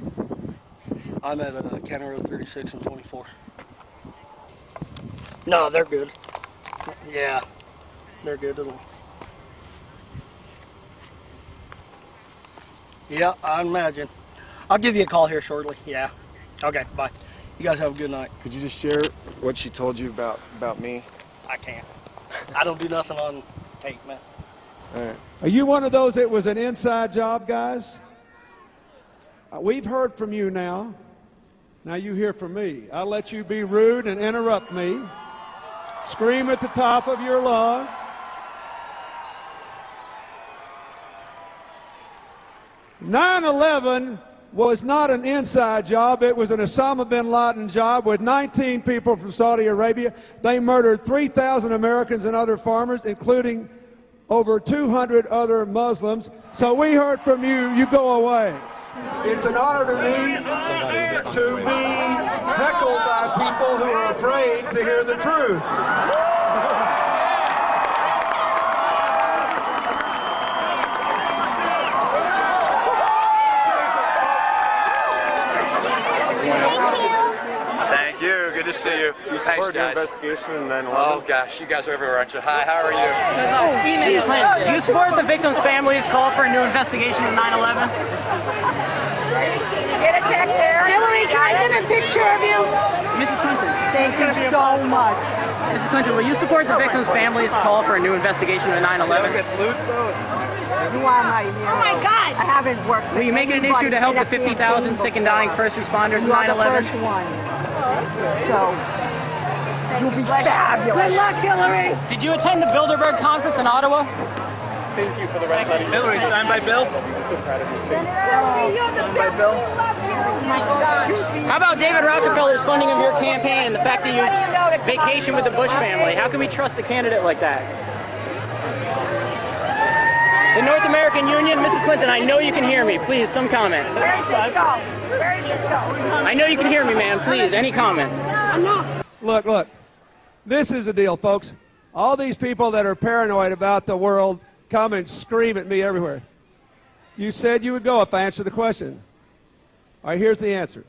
[SPEAKER 8] I'm at County Road 36 and 24. No, they're good. Yeah, they're good. Yeah, I imagine. I'll give you a call here shortly. Yeah. Okay, bye. You guys have a good night.
[SPEAKER 4] Could you just share what she told you about me?
[SPEAKER 8] I can't. I don't do nothing on tape, man.
[SPEAKER 4] All right.
[SPEAKER 11] Are you one of those that was an inside job, guys? We've heard from you now. Now you hear from me. I'll let you be rude and interrupt me. Scream at the top of your lungs. "9/11 was not an inside job. It was an Osama bin Laden job with 19 people from Saudi Arabia. They murdered 3,000 Americans and other farmers, including over 200 other Muslims. So we heard from you. You go away." It's an honor to me to be heckled by people who are afraid to hear the truth.
[SPEAKER 14] Thank you. Good to see you. Thanks, guys.
[SPEAKER 7] Investigation in 9/11?
[SPEAKER 14] Oh gosh, you guys are everywhere, aren't you? Hi, how are you?
[SPEAKER 19] Do you support the victims' families' call for a new investigation of 9/11?
[SPEAKER 23] Get a picture. Hillary, can I get a picture of you?
[SPEAKER 19] Mrs. Clinton.
[SPEAKER 23] Thank you so much.
[SPEAKER 19] Mrs. Clinton, will you support the victims' families' call for a new investigation of 9/11?
[SPEAKER 23] Who am I? Oh my God! I haven't worked.
[SPEAKER 19] Will you make it an issue to help the 50,000 sick and dying first responders in 9/11?
[SPEAKER 23] First one. So, you'll be fabulous. Good luck, Hillary.
[SPEAKER 19] Did you attend the Bilderberg conference in Ottawa?
[SPEAKER 10] Thank you for the red light.
[SPEAKER 19] Hillary, signed by Bill. How about David Rockefeller's funding of your campaign and the fact that you vacation with the Bush family? How can we trust a candidate like that? The North American Union, Mrs. Clinton, I know you can hear me. Please, some comment.
[SPEAKER 23] Where's Cisco? Where's Cisco?
[SPEAKER 19] I know you can hear me, man. Please, any comment.
[SPEAKER 11] Look. This is the deal, folks. All these people that are paranoid about the world come and scream at me everywhere. You said you would go if I answered the question. All right, here's the answer.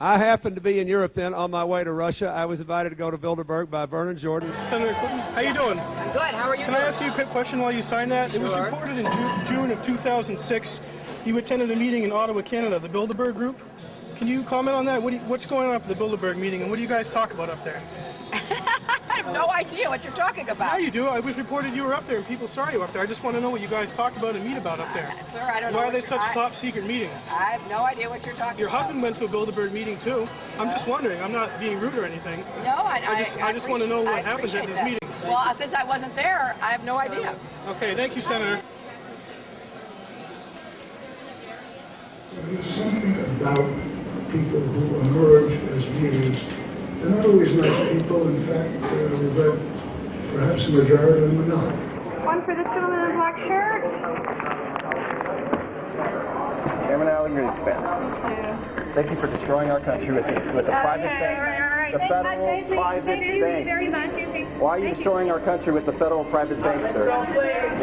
[SPEAKER 11] I happened to be in Europe then on my way to Russia. I was invited to go to Bilderberg by Vernon Jordan.
[SPEAKER 21] Senator Clinton, how you doing?
[SPEAKER 23] I'm good. How are you
[SPEAKER 21] Can I ask you a quick question while you signed that?
[SPEAKER 23] Sure.
[SPEAKER 21] It was reported in June of 2006 you attended a meeting in Ottawa, Canada, the Bilderberg Group. Can you comment on that? What's going on at the Bilderberg meeting, and what do you guys talk about up there?
[SPEAKER 23] I have no idea what you're talking about.
[SPEAKER 21] Yeah, you do. It was reported you were up there, and people saw you up there. I just want to know what you guys talk about and meet about up there.
[SPEAKER 23] Sir, I don't know.
[SPEAKER 21] Why are they such top-secret meetings?
[SPEAKER 23] I have no idea what you're talking
[SPEAKER 21] Your
[SPEAKER 23] about.
[SPEAKER 21] husband went to a Bilderberg meeting, too. I'm just wondering. I'm not being rude or anything.
[SPEAKER 23] No, I
[SPEAKER 21] just want to know what happens at these
[SPEAKER 23] that.
[SPEAKER 21] meetings.
[SPEAKER 23] Well, since I wasn't there, I have no idea.
[SPEAKER 21] Okay, thank you, Senator.
[SPEAKER 22] There's something about people who emerge as leaders. They're not always nice people. In fact, perhaps the majority of them are not.
[SPEAKER 23] One for this gentleman in a black shirt.
[SPEAKER 24] Chairman Allen, you're expanding. Thank you for destroying our country with the private banks. The federal private banks. Why are you destroying our country with the federal private banks, sir?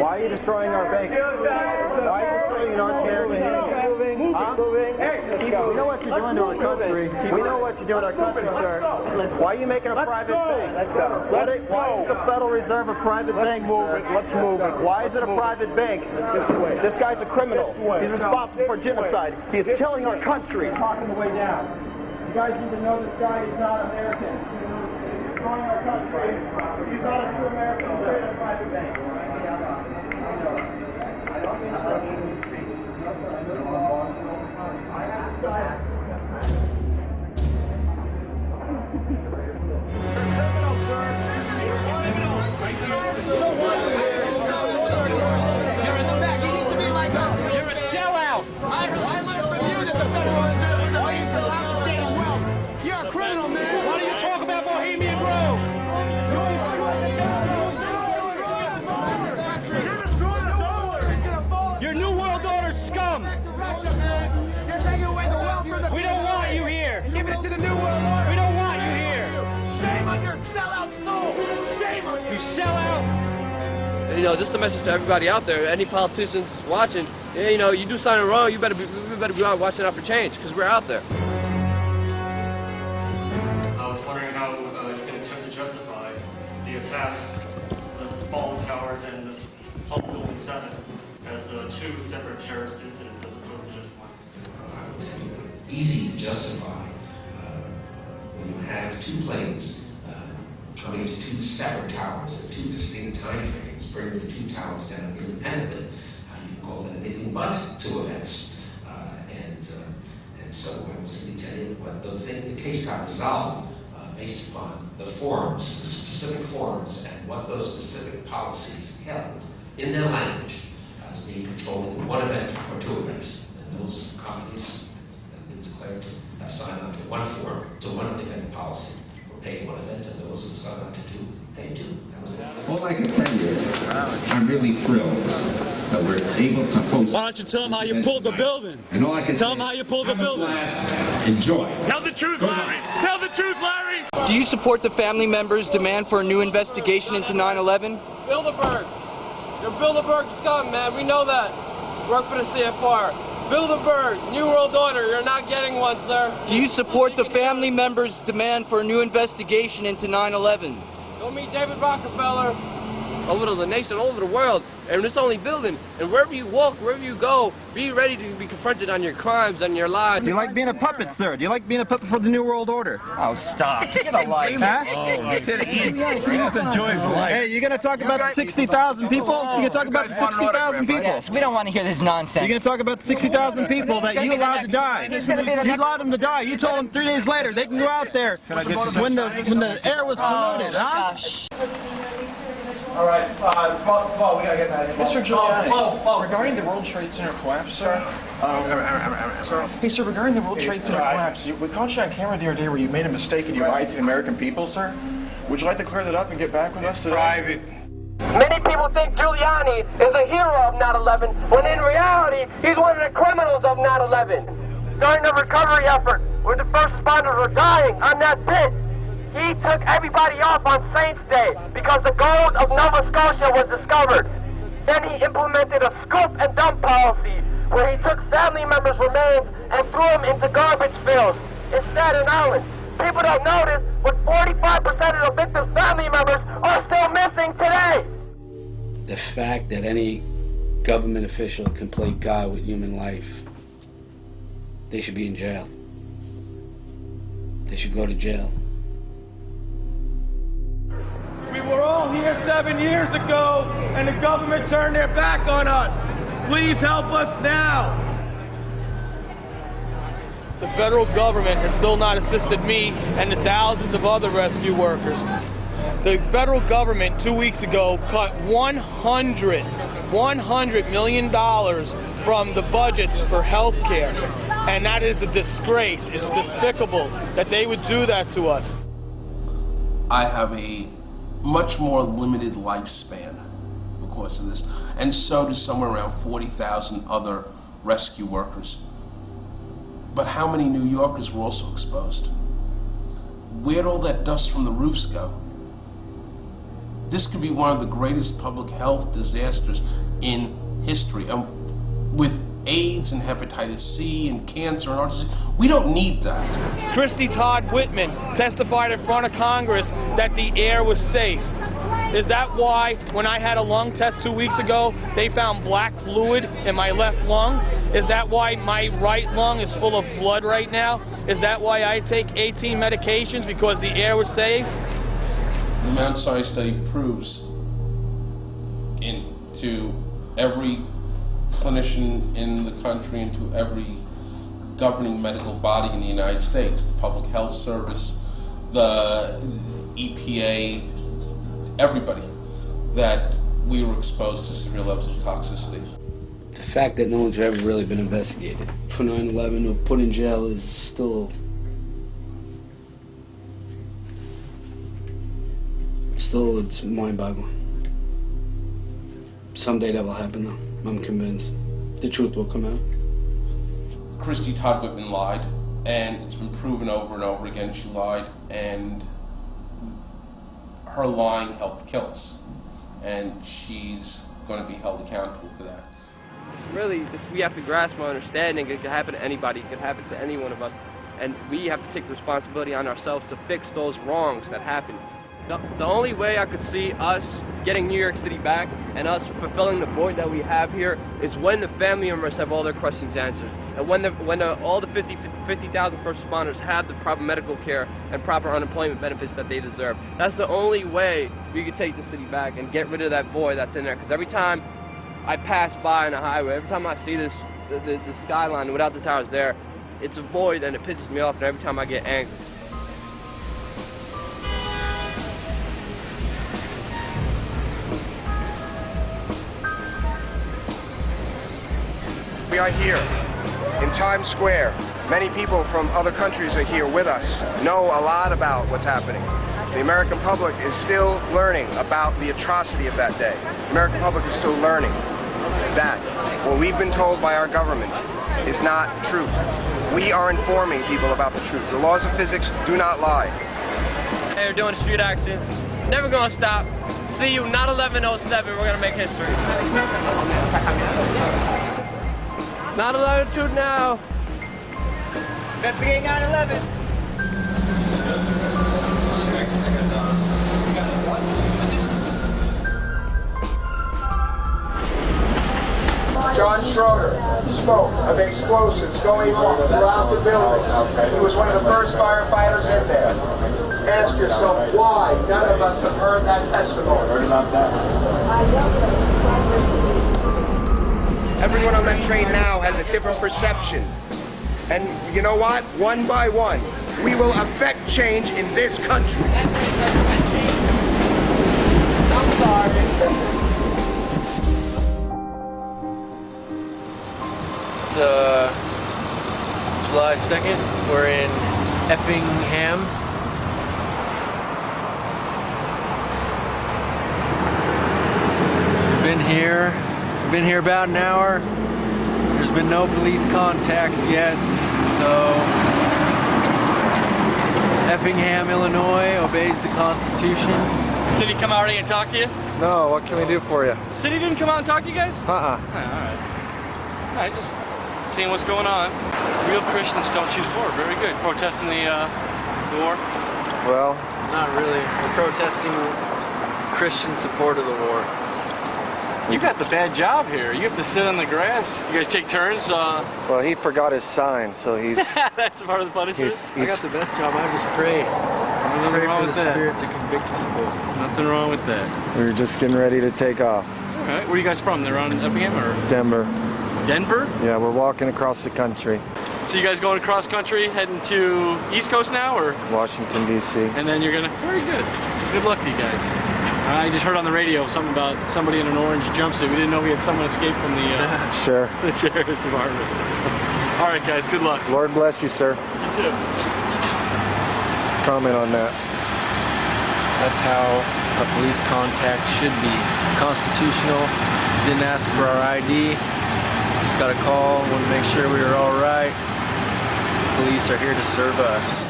[SPEAKER 24] Why are you destroying our bank? Why are you destroying North American? moving. We know what you're doing to our country. We know what you're doing to our country, sir. Why are you making a private bank? Let's go. Why is the Federal Reserve a private bank, sir?
[SPEAKER 12] Let's move it.
[SPEAKER 24] Why is it a private bank?
[SPEAKER 12] This way.
[SPEAKER 24] This guy's a criminal. He's responsible for genocide. He is killing our country.
[SPEAKER 11] Talking the way down. You guys need to know this guy is not American. He's destroying our country. He's not a true American. He's a private bank.
[SPEAKER 19] We don't want you here. Give it to the New World Order. We don't want you here. Shame on your sellout soul. Shame on you. You sell out.
[SPEAKER 5] You know, just a message to everybody out there, any politicians watching, you know, you do something wrong, we better be out watching out for change, because we're out there.
[SPEAKER 1] I was wondering how you can attempt to justify the attacks, the fallen towers and the Hall Building 7 as two separate terrorist incidents as opposed to just one.
[SPEAKER 2] I would say easy to justify when you have two planes coming to two separate towers at two distinct time frames, bringing the two towers down independently. You can call that anything but two events. And so I will simply tell you what the case got resolved based upon the forms, the specific forms, and what those specific policies held in their language as being controlling one event or two events. And those companies have been declared to have signed on to one form, to one event policy, or pay one event, and those who signed on to two, pay two. That was it.
[SPEAKER 9] All I can tell you is I'm really thrilled that we're able to host.
[SPEAKER 19] Why don't you tell them how you pulled the building?
[SPEAKER 9] And all I can
[SPEAKER 19] tell them how you pulled the building.
[SPEAKER 9] Enjoy.
[SPEAKER 19] Tell the truth, Larry. Tell the truth, Larry.
[SPEAKER 24] Do you support the family members' demand for a new investigation into 9/11?
[SPEAKER 5] Bilderberg. You're Bilderberg scum, man. We know that. Work for the CFR. Bilderberg, New World Order. You're not getting one, sir.
[SPEAKER 24] Do you support the family members' demand for a new investigation into 9/11?
[SPEAKER 5] Go meet David Rockefeller. Over to the nation, all over the world, and it's only building. And wherever you walk, wherever you go, be ready to be confronted on your crimes and your lies.
[SPEAKER 24] Do you like being a puppet, sir? Do you like being a puppet for the New World Order? Oh, stop. Get a life. Huh?
[SPEAKER 19] Oh, he just enjoys life.
[SPEAKER 24] Hey, you gonna talk about the 60,000 people? You gonna talk about the 60,000 people? Yes, we don't want to hear this nonsense. You're gonna talk about the 60,000 people that you allowed to die. You allowed them to die. You told them 3 days later they can go out there when the air was polluted, huh?
[SPEAKER 13] All right, Paul, we gotta get that in.
[SPEAKER 24] Mr. Giuliani,
[SPEAKER 13] regarding the World Trade Center collapse, sir. Hey, sir, regarding the World Trade Center collapse, we caught you on camera the other day where you made a mistake and you lied to the American people, sir. Would you like to clear that up and get back with us today?
[SPEAKER 12] Private.
[SPEAKER 19] Many people think Giuliani is a hero of 9/11, when in reality, he's one of the criminals of 9/11. During the recovery effort, where the first responders were dying on that pit, he took everybody off on Saints' Day because the gold of Nova Scotia was discovered. Then he implemented a scoop and dump policy where he took family members' remains and threw them into garbage fields in Staten Island. People don't notice, but 45% of the victims' family members are still missing today.
[SPEAKER 17] The fact that any government official can play God with human life, they should be in jail. They should go to jail.
[SPEAKER 19] We were all here 7 years ago, and the government turned their back on us. Please help us now. The federal government has still not assisted me and the thousands of other rescue workers. The federal government 2 weeks ago cut $100 million from the budgets for health care. And that is a disgrace. It's despicable that they would do that to us.
[SPEAKER 18] I have a much more limited lifespan because of this, and so do somewhere around 40,000 other rescue workers. But how many New Yorkers were also exposed? Where'd all that dust from the roofs go? This could be one of the greatest public health disasters in history. With AIDS and hepatitis C and cancer and heart disease. We don't need that.
[SPEAKER 6] Christy Todd Whitman testified in front of Congress that the air was safe. Is that why when I had a lung test 2 weeks ago, they found black fluid in my left lung? Is that why my right lung is full of blood right now? Is that why I take 18 medications, because the air was safe?
[SPEAKER 18] The Mount Sinai study proves to every clinician in the country and to every governing medical body in the United States, the Public Health Service, the EPA, everybody, that we were exposed to severe levels of toxicity.
[SPEAKER 17] The fact that no one's ever really been investigated for 9/11 or put in jail is still it's mind-boggling. Someday that will happen, though. I'm convinced. The truth will come out.
[SPEAKER 18] Christy Todd Whitman lied, and it's been proven over and over again she lied, and her lying helped kill us. And she's going to be held accountable for that.
[SPEAKER 5] Really, we have to grasp our understanding. It could happen to anybody. It could happen to any one of us. And we have to take the responsibility on ourselves to fix those wrongs that happened. The only way I could see us getting New York City back and us fulfilling the void that we have here is when the family members have all their questions answered, and when all the 50,000 first responders have the proper medical care and proper unemployment benefits that they deserve. That's the only way we could take the city back and get rid of that void that's in there. Because every time I pass by on a highway, every time I see the skyline without the towers there, it's a void and it pisses me off, and every time I get angry.
[SPEAKER 15] We are here in Times Square. Many people from other countries are here with us, know a lot about what's happening. The American public is still learning about the atrocity of that day. The American public is still learning that what we've been told by our government is not the truth. We are informing people about the truth. The laws of physics do not lie.
[SPEAKER 5] They're doing street actions. Never gonna stop. See you, not 1107. We're gonna make history. Not latitude now.
[SPEAKER 19] Investigate 9/11.
[SPEAKER 15] John Schroeder spoke of explosives going off throughout the building. He was one of the first firefighters in there. Ask yourself why none of us have heard that testimony. Heard about that. Everyone on that train now has a different perception. And you know what? One by one, we will affect change in this country. I'm sorry.
[SPEAKER 10] It's July 2nd. We're in Effingham. So we've been here about an hour. There's been no police contacts yet, so Effingham, Illinois obeys the Constitution.
[SPEAKER 6] City come out and talk to you?
[SPEAKER 4] No, what can we do for you?
[SPEAKER 6] The city didn't come out and talk to you guys?
[SPEAKER 4] Uh-uh.
[SPEAKER 6] All right, just seeing what's going on. Real Christians don't choose war. Very good. Protesting the war?
[SPEAKER 4] Well,
[SPEAKER 10] not really. We're protesting Christian support of the war.
[SPEAKER 6] You got the bad job here. You have to sit on the grass. You guys take turns?
[SPEAKER 4] Well, he forgot his sign, so he's...
[SPEAKER 6] That's part of the punishment?
[SPEAKER 10] I got the best job. I just pray.
[SPEAKER 6] Nothing wrong with that.
[SPEAKER 10] Spirit to convict people.
[SPEAKER 6] Nothing wrong with that.
[SPEAKER 4] We were just getting ready to take off.
[SPEAKER 6] All right. Where are you guys from? They're on Effingham or?
[SPEAKER 4] Denver.
[SPEAKER 6] Denver?
[SPEAKER 4] Yeah, we're walking across the country.
[SPEAKER 6] So you guys going across country, heading to East Coast now, or?
[SPEAKER 4] Washington, D.C.
[SPEAKER 6] And then you're gonna, very good. Good luck to you guys. I just heard on the radio something about somebody in an orange jumpsuit. We didn't know we had someone escape from the,
[SPEAKER 4] Sure.
[SPEAKER 6] the sheriff's department. All right, guys, good luck.
[SPEAKER 4] Lord bless you, sir.
[SPEAKER 6] You too.
[SPEAKER 4] Comment on that.
[SPEAKER 10] That's how a police contact should be. Constitutional. Didn't ask for our ID. Just got a call, wanted to make sure we were all right. Police are here to serve us.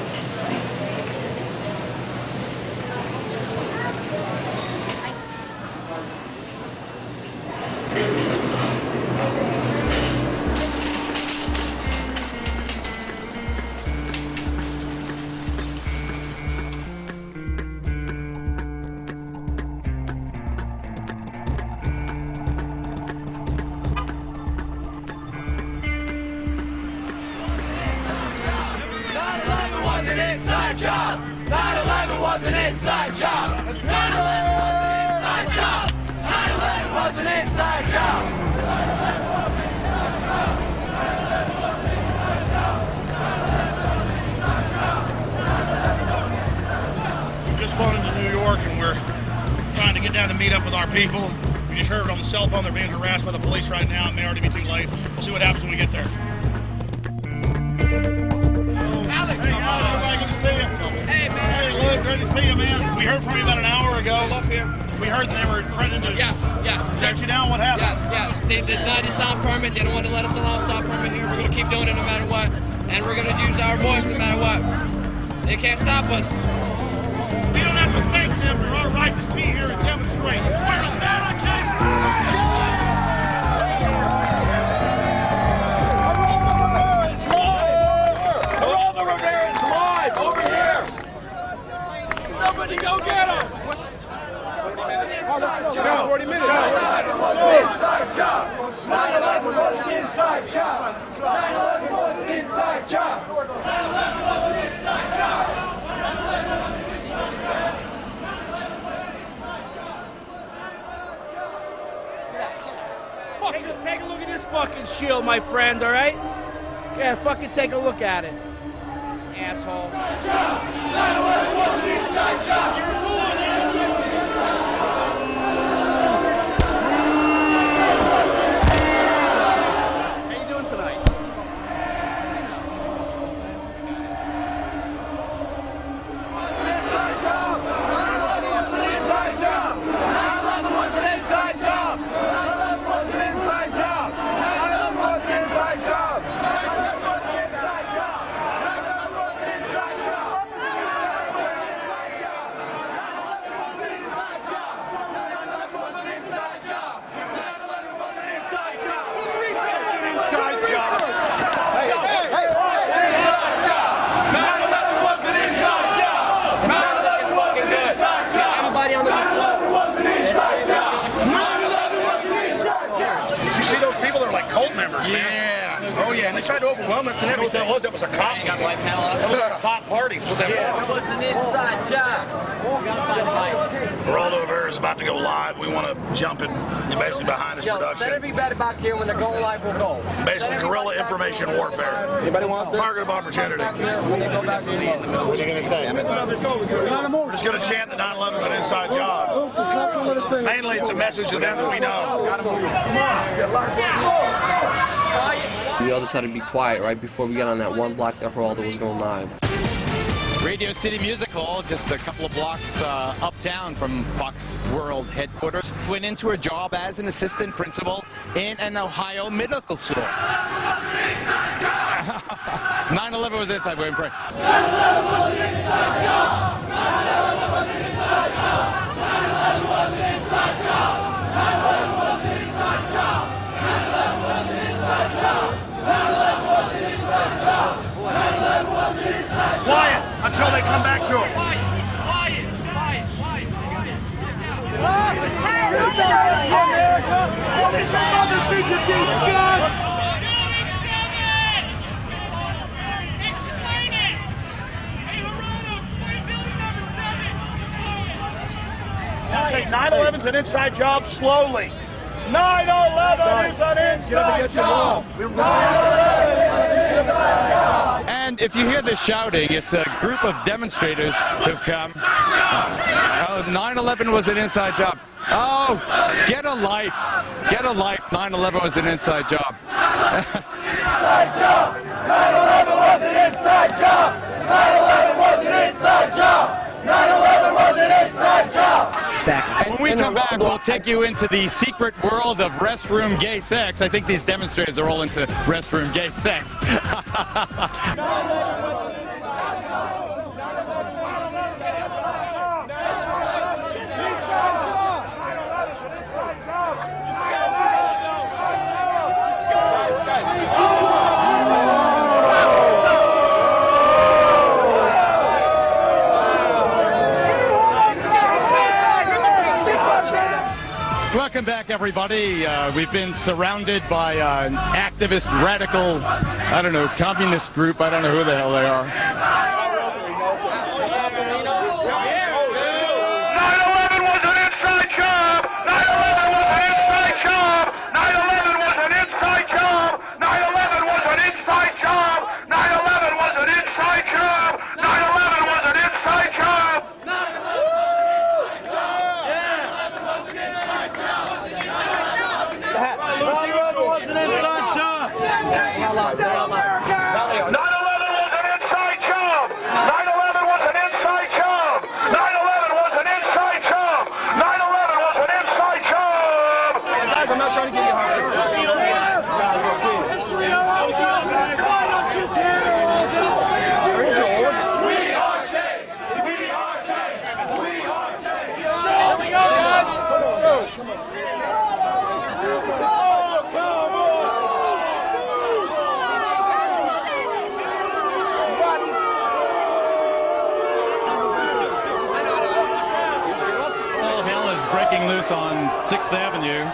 [SPEAKER 19] inside job. 9/11 was an inside job. 9/11 was an inside job. 9/11 was an inside job.
[SPEAKER 3] We just flown into New York and we're trying to get down to meet up with our people. We just heard on the cell phone they're being harassed by the police right now. It may already be too late. We'll see what happens when we get there. Alex, hey, everybody, good to see you. Hey, man. Hey, Luke, great to see you, man. We heard from you about an hour ago. Up here. We heard they were threatening to shut you down. What happened?
[SPEAKER 5] Yes. They denied the sound permit. They don't want to let us allow sound permit here. We're going to keep doing it no matter what. And we're going to use our voice no matter what. They can't stop us.
[SPEAKER 3] We don't have to thank them for our right to be here and demonstrate. We're Americans!
[SPEAKER 19] Somebody go get him!
[SPEAKER 3] 40 minutes.
[SPEAKER 19] 9/11 was an inside job. 9/11 was an inside job. 9/11 was an inside job. 9/11 was an inside job.
[SPEAKER 8] Take a look at this fucking shield, my friend, all right? Yeah, fucking take a look at it. Asshole.
[SPEAKER 19] 9/11 was an inside job. You're a fool.
[SPEAKER 8] How you doing tonight?
[SPEAKER 19] Inside job. 9/11 was an inside job. 9/11 was an inside job. 9/11 was an inside job. 9/11 was an inside job. 9/11 was an inside job. 9/11 was an inside job. 9/11 was an inside job. 9/11 was an inside job. 9/11 was an inside job. 9/11 was an inside job.
[SPEAKER 3] Inside job.
[SPEAKER 19] Hey, inside job. 9/11 was an inside job. 9/11 was an inside job.
[SPEAKER 5] Everybody on the
[SPEAKER 19] 9/11 was an inside job. 9/11 was an inside job.
[SPEAKER 3] Did you see those people? They're like cult members, man. Yeah. Oh, yeah. And they tried to overwhelm us and everything. What that was? That was a cop. That was a cop party. That's what that was.
[SPEAKER 19] It was an inside job.
[SPEAKER 3] Geraldo Rivera is about to go live. We want to jump in basically behind his
[SPEAKER 19] Send
[SPEAKER 3] production.
[SPEAKER 19] everybody back here when they're going live, we'll go.
[SPEAKER 3] Basically, guerrilla information warfare.
[SPEAKER 19] Anybody want this?
[SPEAKER 3] Target of opportunity.
[SPEAKER 19] When they go back to the
[SPEAKER 3] What are you going to say? We're just going to chant that 9/11 is an inside job. Mainly, it's a message to them that we know.
[SPEAKER 5] We all decided to be quiet right before we got on that one block that Geraldo was going live.
[SPEAKER 16] Radio City Music Hall, just a couple of blocks uptown from Fox World headquarters. Went into a job as an assistant principal in an Ohio medical store. 9/11 was inside. We're in prayer.
[SPEAKER 19] 9/11 was an inside job. 9/11 was an inside job. 9/11 was an inside job. 9/11 was an inside job. 9/11 was an inside job. 9/11 was an inside job. 9/11 was an inside job.
[SPEAKER 3] Quiet until they come back to him.
[SPEAKER 19] What is your mother think you do, Scott?
[SPEAKER 3] Say 9/11's an inside job slowly. 9/11 is an inside job. 9/11 is an inside job.
[SPEAKER 16] And if you hear the shouting, it's a group of demonstrators who've come. 9/11 was an inside job. Oh, get a life. Get a life. 9/11 was an inside job.
[SPEAKER 19] Inside job. 9/11 was an inside job. 9/11 was an inside job. 9/11 was an inside job.
[SPEAKER 16] Exactly. When we come back, we'll take you into the secret world of restroom gay sex. I think these demonstrators are all into restroom gay sex. Welcome back, everybody. We've been surrounded by an activist, radical, I don't know, communist group. I don't know who the hell they are.
[SPEAKER 3] was an inside job. 9/11 was an inside job. 9/11 was an inside job. 9/11 was an inside job.
[SPEAKER 24] Guys, I'm not trying to give you a hard time.
[SPEAKER 3] Why don't you care?
[SPEAKER 24] There is no order.
[SPEAKER 3] We are change. We are change. We are change.
[SPEAKER 24] Here we go, guys. Come on.
[SPEAKER 7] All hell is breaking loose on 6th Avenue.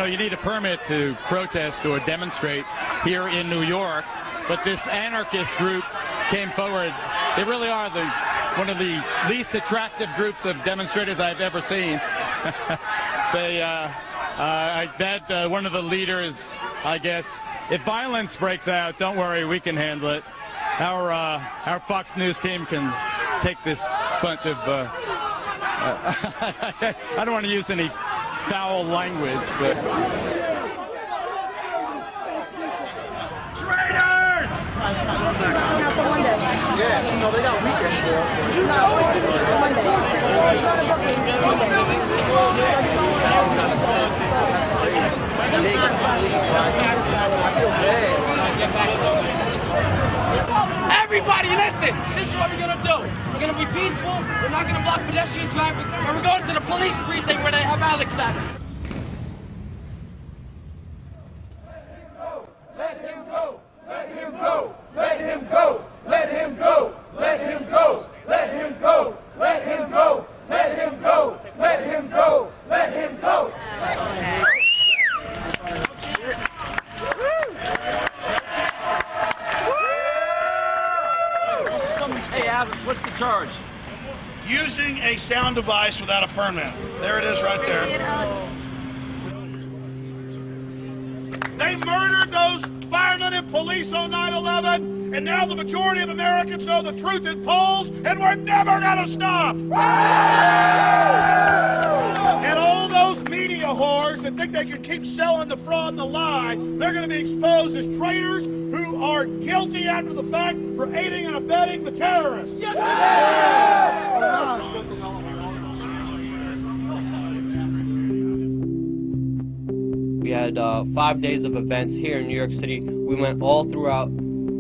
[SPEAKER 7] You need a permit to protest or demonstrate here in New York, but this anarchist group came forward. They really are one of the least attractive groups of demonstrators I've ever seen. One of the leaders, I guess, if violence breaks out, don't worry, we can handle it. Our Fox News team can take this bunch of, I don't want to use any foul language, but...
[SPEAKER 3] Traitors!
[SPEAKER 24] Yeah, no, they got weekend for us.
[SPEAKER 19] Everybody listen! This is what we're gonna do. We're gonna be peaceful, we're not gonna block pedestrian traffic, and we're going to the police precinct where they have Alex at it.
[SPEAKER 3] Let him go! Let him go! Let him go! Let him go! Let him go! Let him go! Let him go! Let him go! Let him go! Let him go!
[SPEAKER 19] Hey, Alex, what's the charge?
[SPEAKER 3] Using a sound device without a permit. There it is right there. They murdered those firemen and police on 9/11, and now the majority of Americans know the truth in polls, and we're never gonna stop! And all those media whores that think they can keep selling the fraud and the lie, they're gonna be exposed as traitors who are guilty after the fact for aiding and abetting the terrorists. Yes!
[SPEAKER 5] We had 5 days of events here in New York City. We went all throughout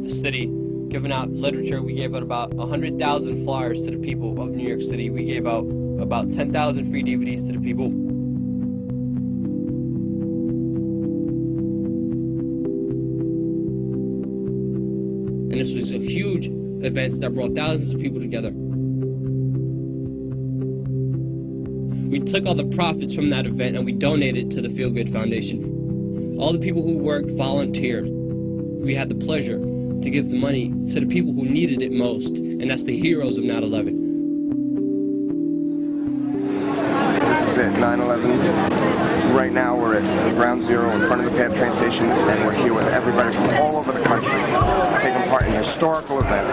[SPEAKER 5] the city, giving out literature. We gave out about 100,000 flyers to the people of New York City. We gave out about 10,000 free DVDs to the people. And this was a huge event that brought thousands of people together. We took all the profits from that event and we donated to the Feel Good Foundation. All the people who worked volunteered. We had the pleasure to give the money to the people who needed it most, and that's the heroes of 9/11.
[SPEAKER 15] This is it, 9/11. Right now we're at Ground Zero in front of the PATH train station, and we're here with everybody from all over the country taking part in a historical event.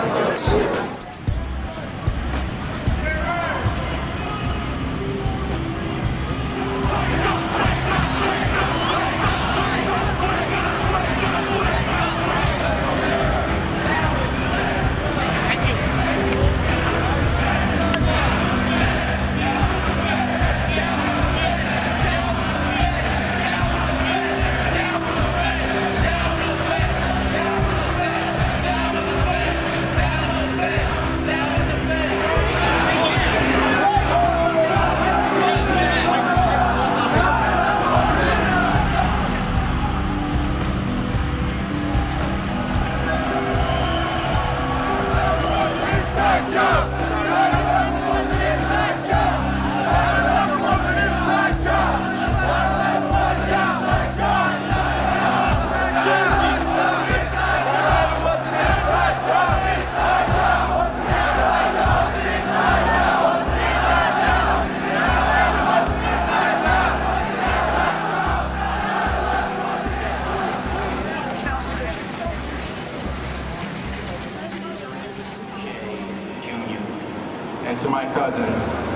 [SPEAKER 14] And to my cousin,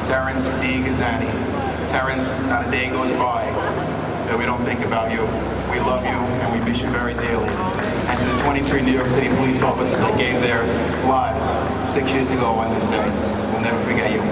[SPEAKER 14] Terrence D. Gazzani. Terrence, not a day goes by that we don't think about you. we love you and we miss you very dearly. And to the 23 New York City police officers that gave their lives 6 years ago on this day, we'll never forget you.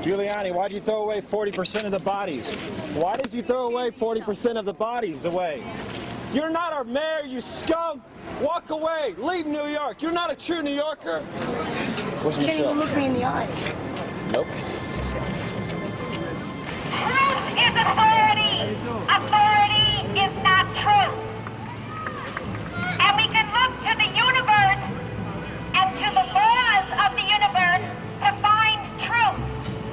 [SPEAKER 24] Giuliani, why did you throw away 40% of the bodies? Why did you throw away 40% of the bodies away? You're not our mayor, you scum! Walk away! Leave New York! You're not a true New Yorker!
[SPEAKER 20] You can't even look me in the eyes.
[SPEAKER 24] Nope.
[SPEAKER 21] Truth is authority. Authority is not truth. And we can look to the universe and to the laws of the universe to find truth.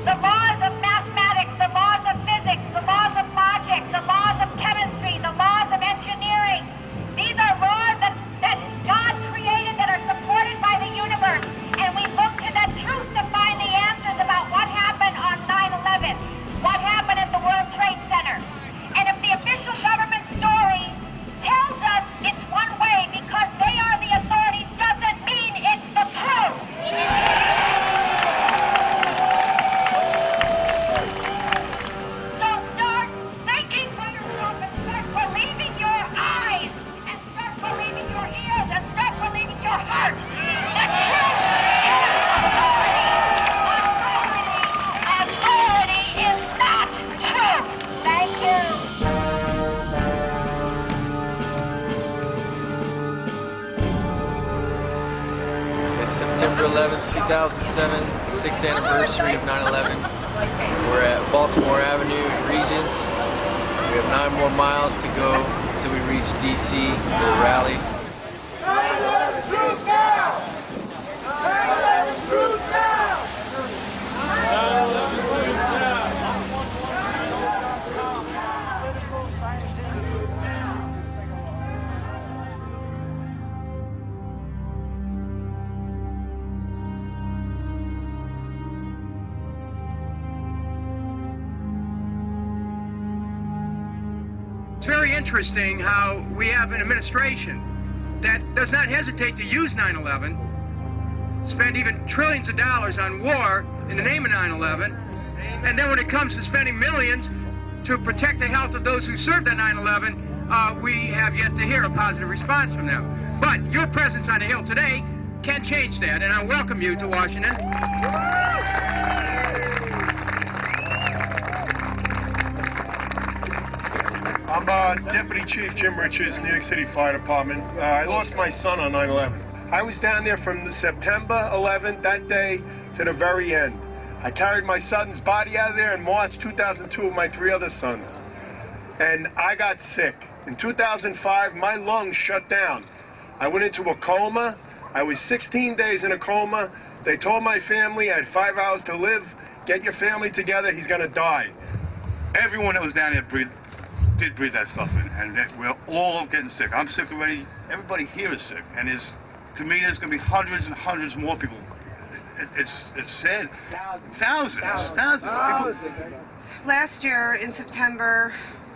[SPEAKER 21] The laws of mathematics, the laws of physics, the laws of logic, the laws of chemistry, the laws of engineering. These are laws that God created that are supported by the universe. And we look to that truth to find the answers about what happened on 9/11, what happened at the World Trade Center. And if the official government story tells us it's one way because they are the authorities, doesn't mean it's the truth. So start thinking for yourself and start believing your eyes and start believing your ears and start believing your heart. The truth is authority. Authority is not truth. Thank you.
[SPEAKER 10] It's September 11th, 2007, 6th anniversary of 9/11. We're at Baltimore Avenue in Regents. We have 9 more miles to go until we reach DC for the rally.
[SPEAKER 3] 9/11 truth now! 9/11 truth now! 9/11 truth now!
[SPEAKER 22] It's very interesting how we have an administration that does not hesitate to use 9/11, spend even trillions of dollars on war in the name of 9/11, and then when it comes to spending millions to protect the health of those who served at 9/11, we have yet to hear a positive response from them. But your presence on the Hill today can change that, and I welcome you to Washington.
[SPEAKER 23] I'm Deputy Chief Jim Richards, New York City Fire Department. I lost my son on 9/11. I was down there from the September 11th, that day, to the very end. I carried my son's body out of there in March 2002 with my 3 other sons. And I got sick. In 2005, my lungs shut down. I went into a coma. I was 16 days in a coma. They told my family I had 5 hours to live. Get your family together, he's gonna die.
[SPEAKER 25] Everyone that was down there did breathe that stuff in, and we're all getting sick. I'm sick already. Everybody here is sick, and to me, there's going to be hundreds and hundreds more people. It's sad. Thousands of people.
[SPEAKER 26] Last year in September,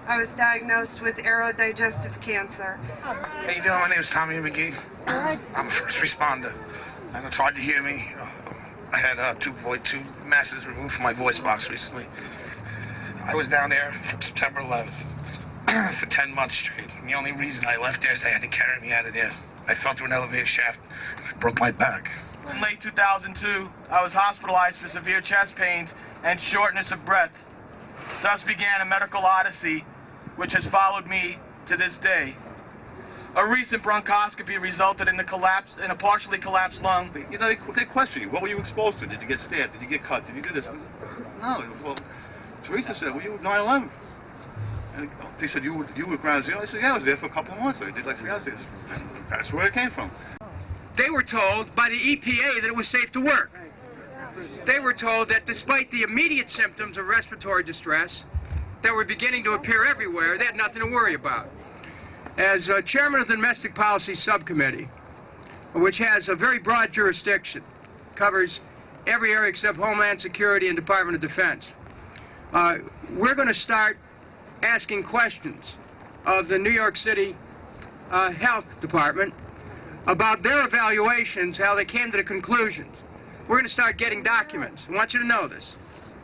[SPEAKER 26] I was diagnosed with aerodigestive cancer.
[SPEAKER 27] How you doing? My name is Tommy McGee. I'm a first responder, and it's hard to hear me. I had two masses removed from my voice box recently. I was down there from September 11th for 10 months straight. And the only reason I left there is they had to carry me out of there. I fell through an elevator shaft and I broke my back.
[SPEAKER 22] In late 2002, I was hospitalized for severe chest pains and shortness of breath. Thus began a medical odyssey, which has followed me to this day. A recent bronchoscopy resulted in a partially collapsed lung.
[SPEAKER 25] You know, they question you. What were you exposed to? Did you get stabbed? Did you get cut? Did you do this? No. Well, Teresa said, "Were you at 9/11?" And they said, "You were at Ground Zero?" I said, "Yeah, I was there for a couple of months. I did like 3 hours." That's where it came from.
[SPEAKER 22] They were told by the EPA that it was safe to work. They were told that despite the immediate symptoms of respiratory distress that were beginning to appear everywhere, they had nothing to worry about. As chairman of the Domestic Policy Subcommittee, which has a very broad jurisdiction, covers every area except Homeland Security and Department of Defense, we're going to start asking questions of the New York City Health Department about their evaluations, how they came to the conclusions. We're going to start getting documents. I want you to know this.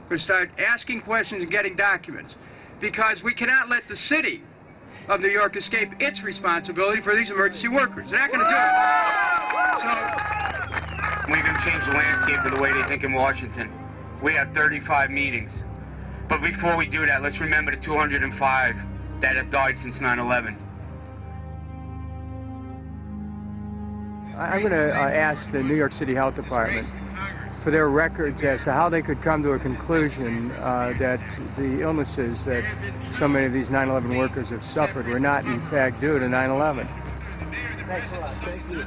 [SPEAKER 22] We're going to start asking questions and getting documents because we cannot let the city of New York escape its responsibility for these emergency workers. They're not going to do it.
[SPEAKER 1] We're going to change the landscape of the way they think in Washington. We have 35 meetings. But before we do that, let's remember the 205 that have died since 9/11.
[SPEAKER 24] I'm going to ask the New York City Health Department for their records as to how they could come to a conclusion that the illnesses that so many of these 9/11 workers have suffered were not, in fact, due to 9/11.
[SPEAKER 8] Thanks a lot. Thank you.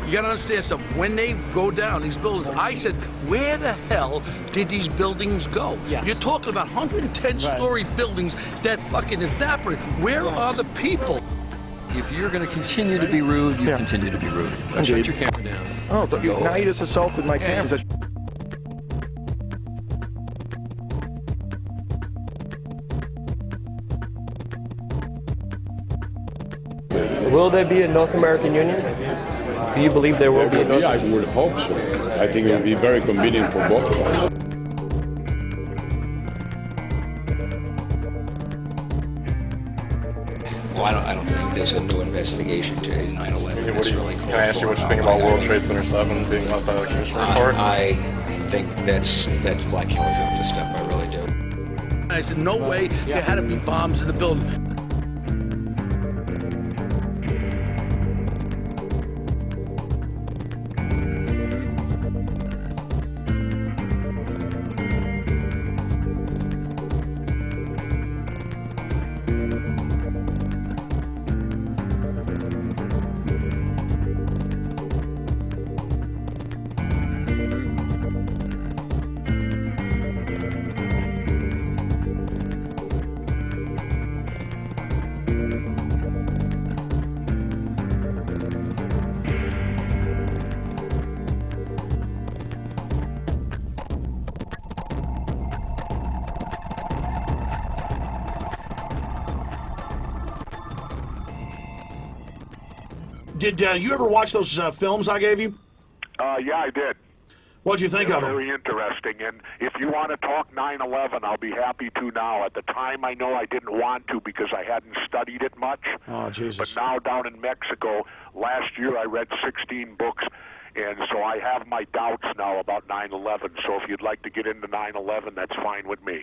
[SPEAKER 2] You gotta understand something. When they go down these buildings, I said, where the hell did these buildings go? Yes. You're talking about 110-story buildings that fucking evaporate. Where are the people?
[SPEAKER 9] If you're going to continue to be rude, you continue to be rude. Shut your camera down.
[SPEAKER 4] Oh, but now you just assaulted my cameras.
[SPEAKER 11] Will there be a North American Union? Do you believe there will be a North
[SPEAKER 12] American Union? I would hope so. I think it would be very convenient for both of us.
[SPEAKER 13] Well, I don't think there's a new investigation to 9/11.
[SPEAKER 17] Can I ask you what you think about World Trade Center 7 being left out of the commission report?
[SPEAKER 13] I think that's black helicopter stuff. I really do.
[SPEAKER 2] I said, no way. There had to be bombs in the building.
[SPEAKER 3] Did you ever watch those films I gave you?
[SPEAKER 28] Yeah, I did.
[SPEAKER 3] What'd you think of them?
[SPEAKER 5] Very interesting. And if you want to talk 9/11, I'll be happy to now. At the time, I know I didn't want to because I hadn't studied it much.
[SPEAKER 3] Oh, Jesus.
[SPEAKER 5] But now down in Mexico, last year I read 16 books, and so I have my doubts now about 9/11. So if you'd like to get into 9/11, that's fine with me.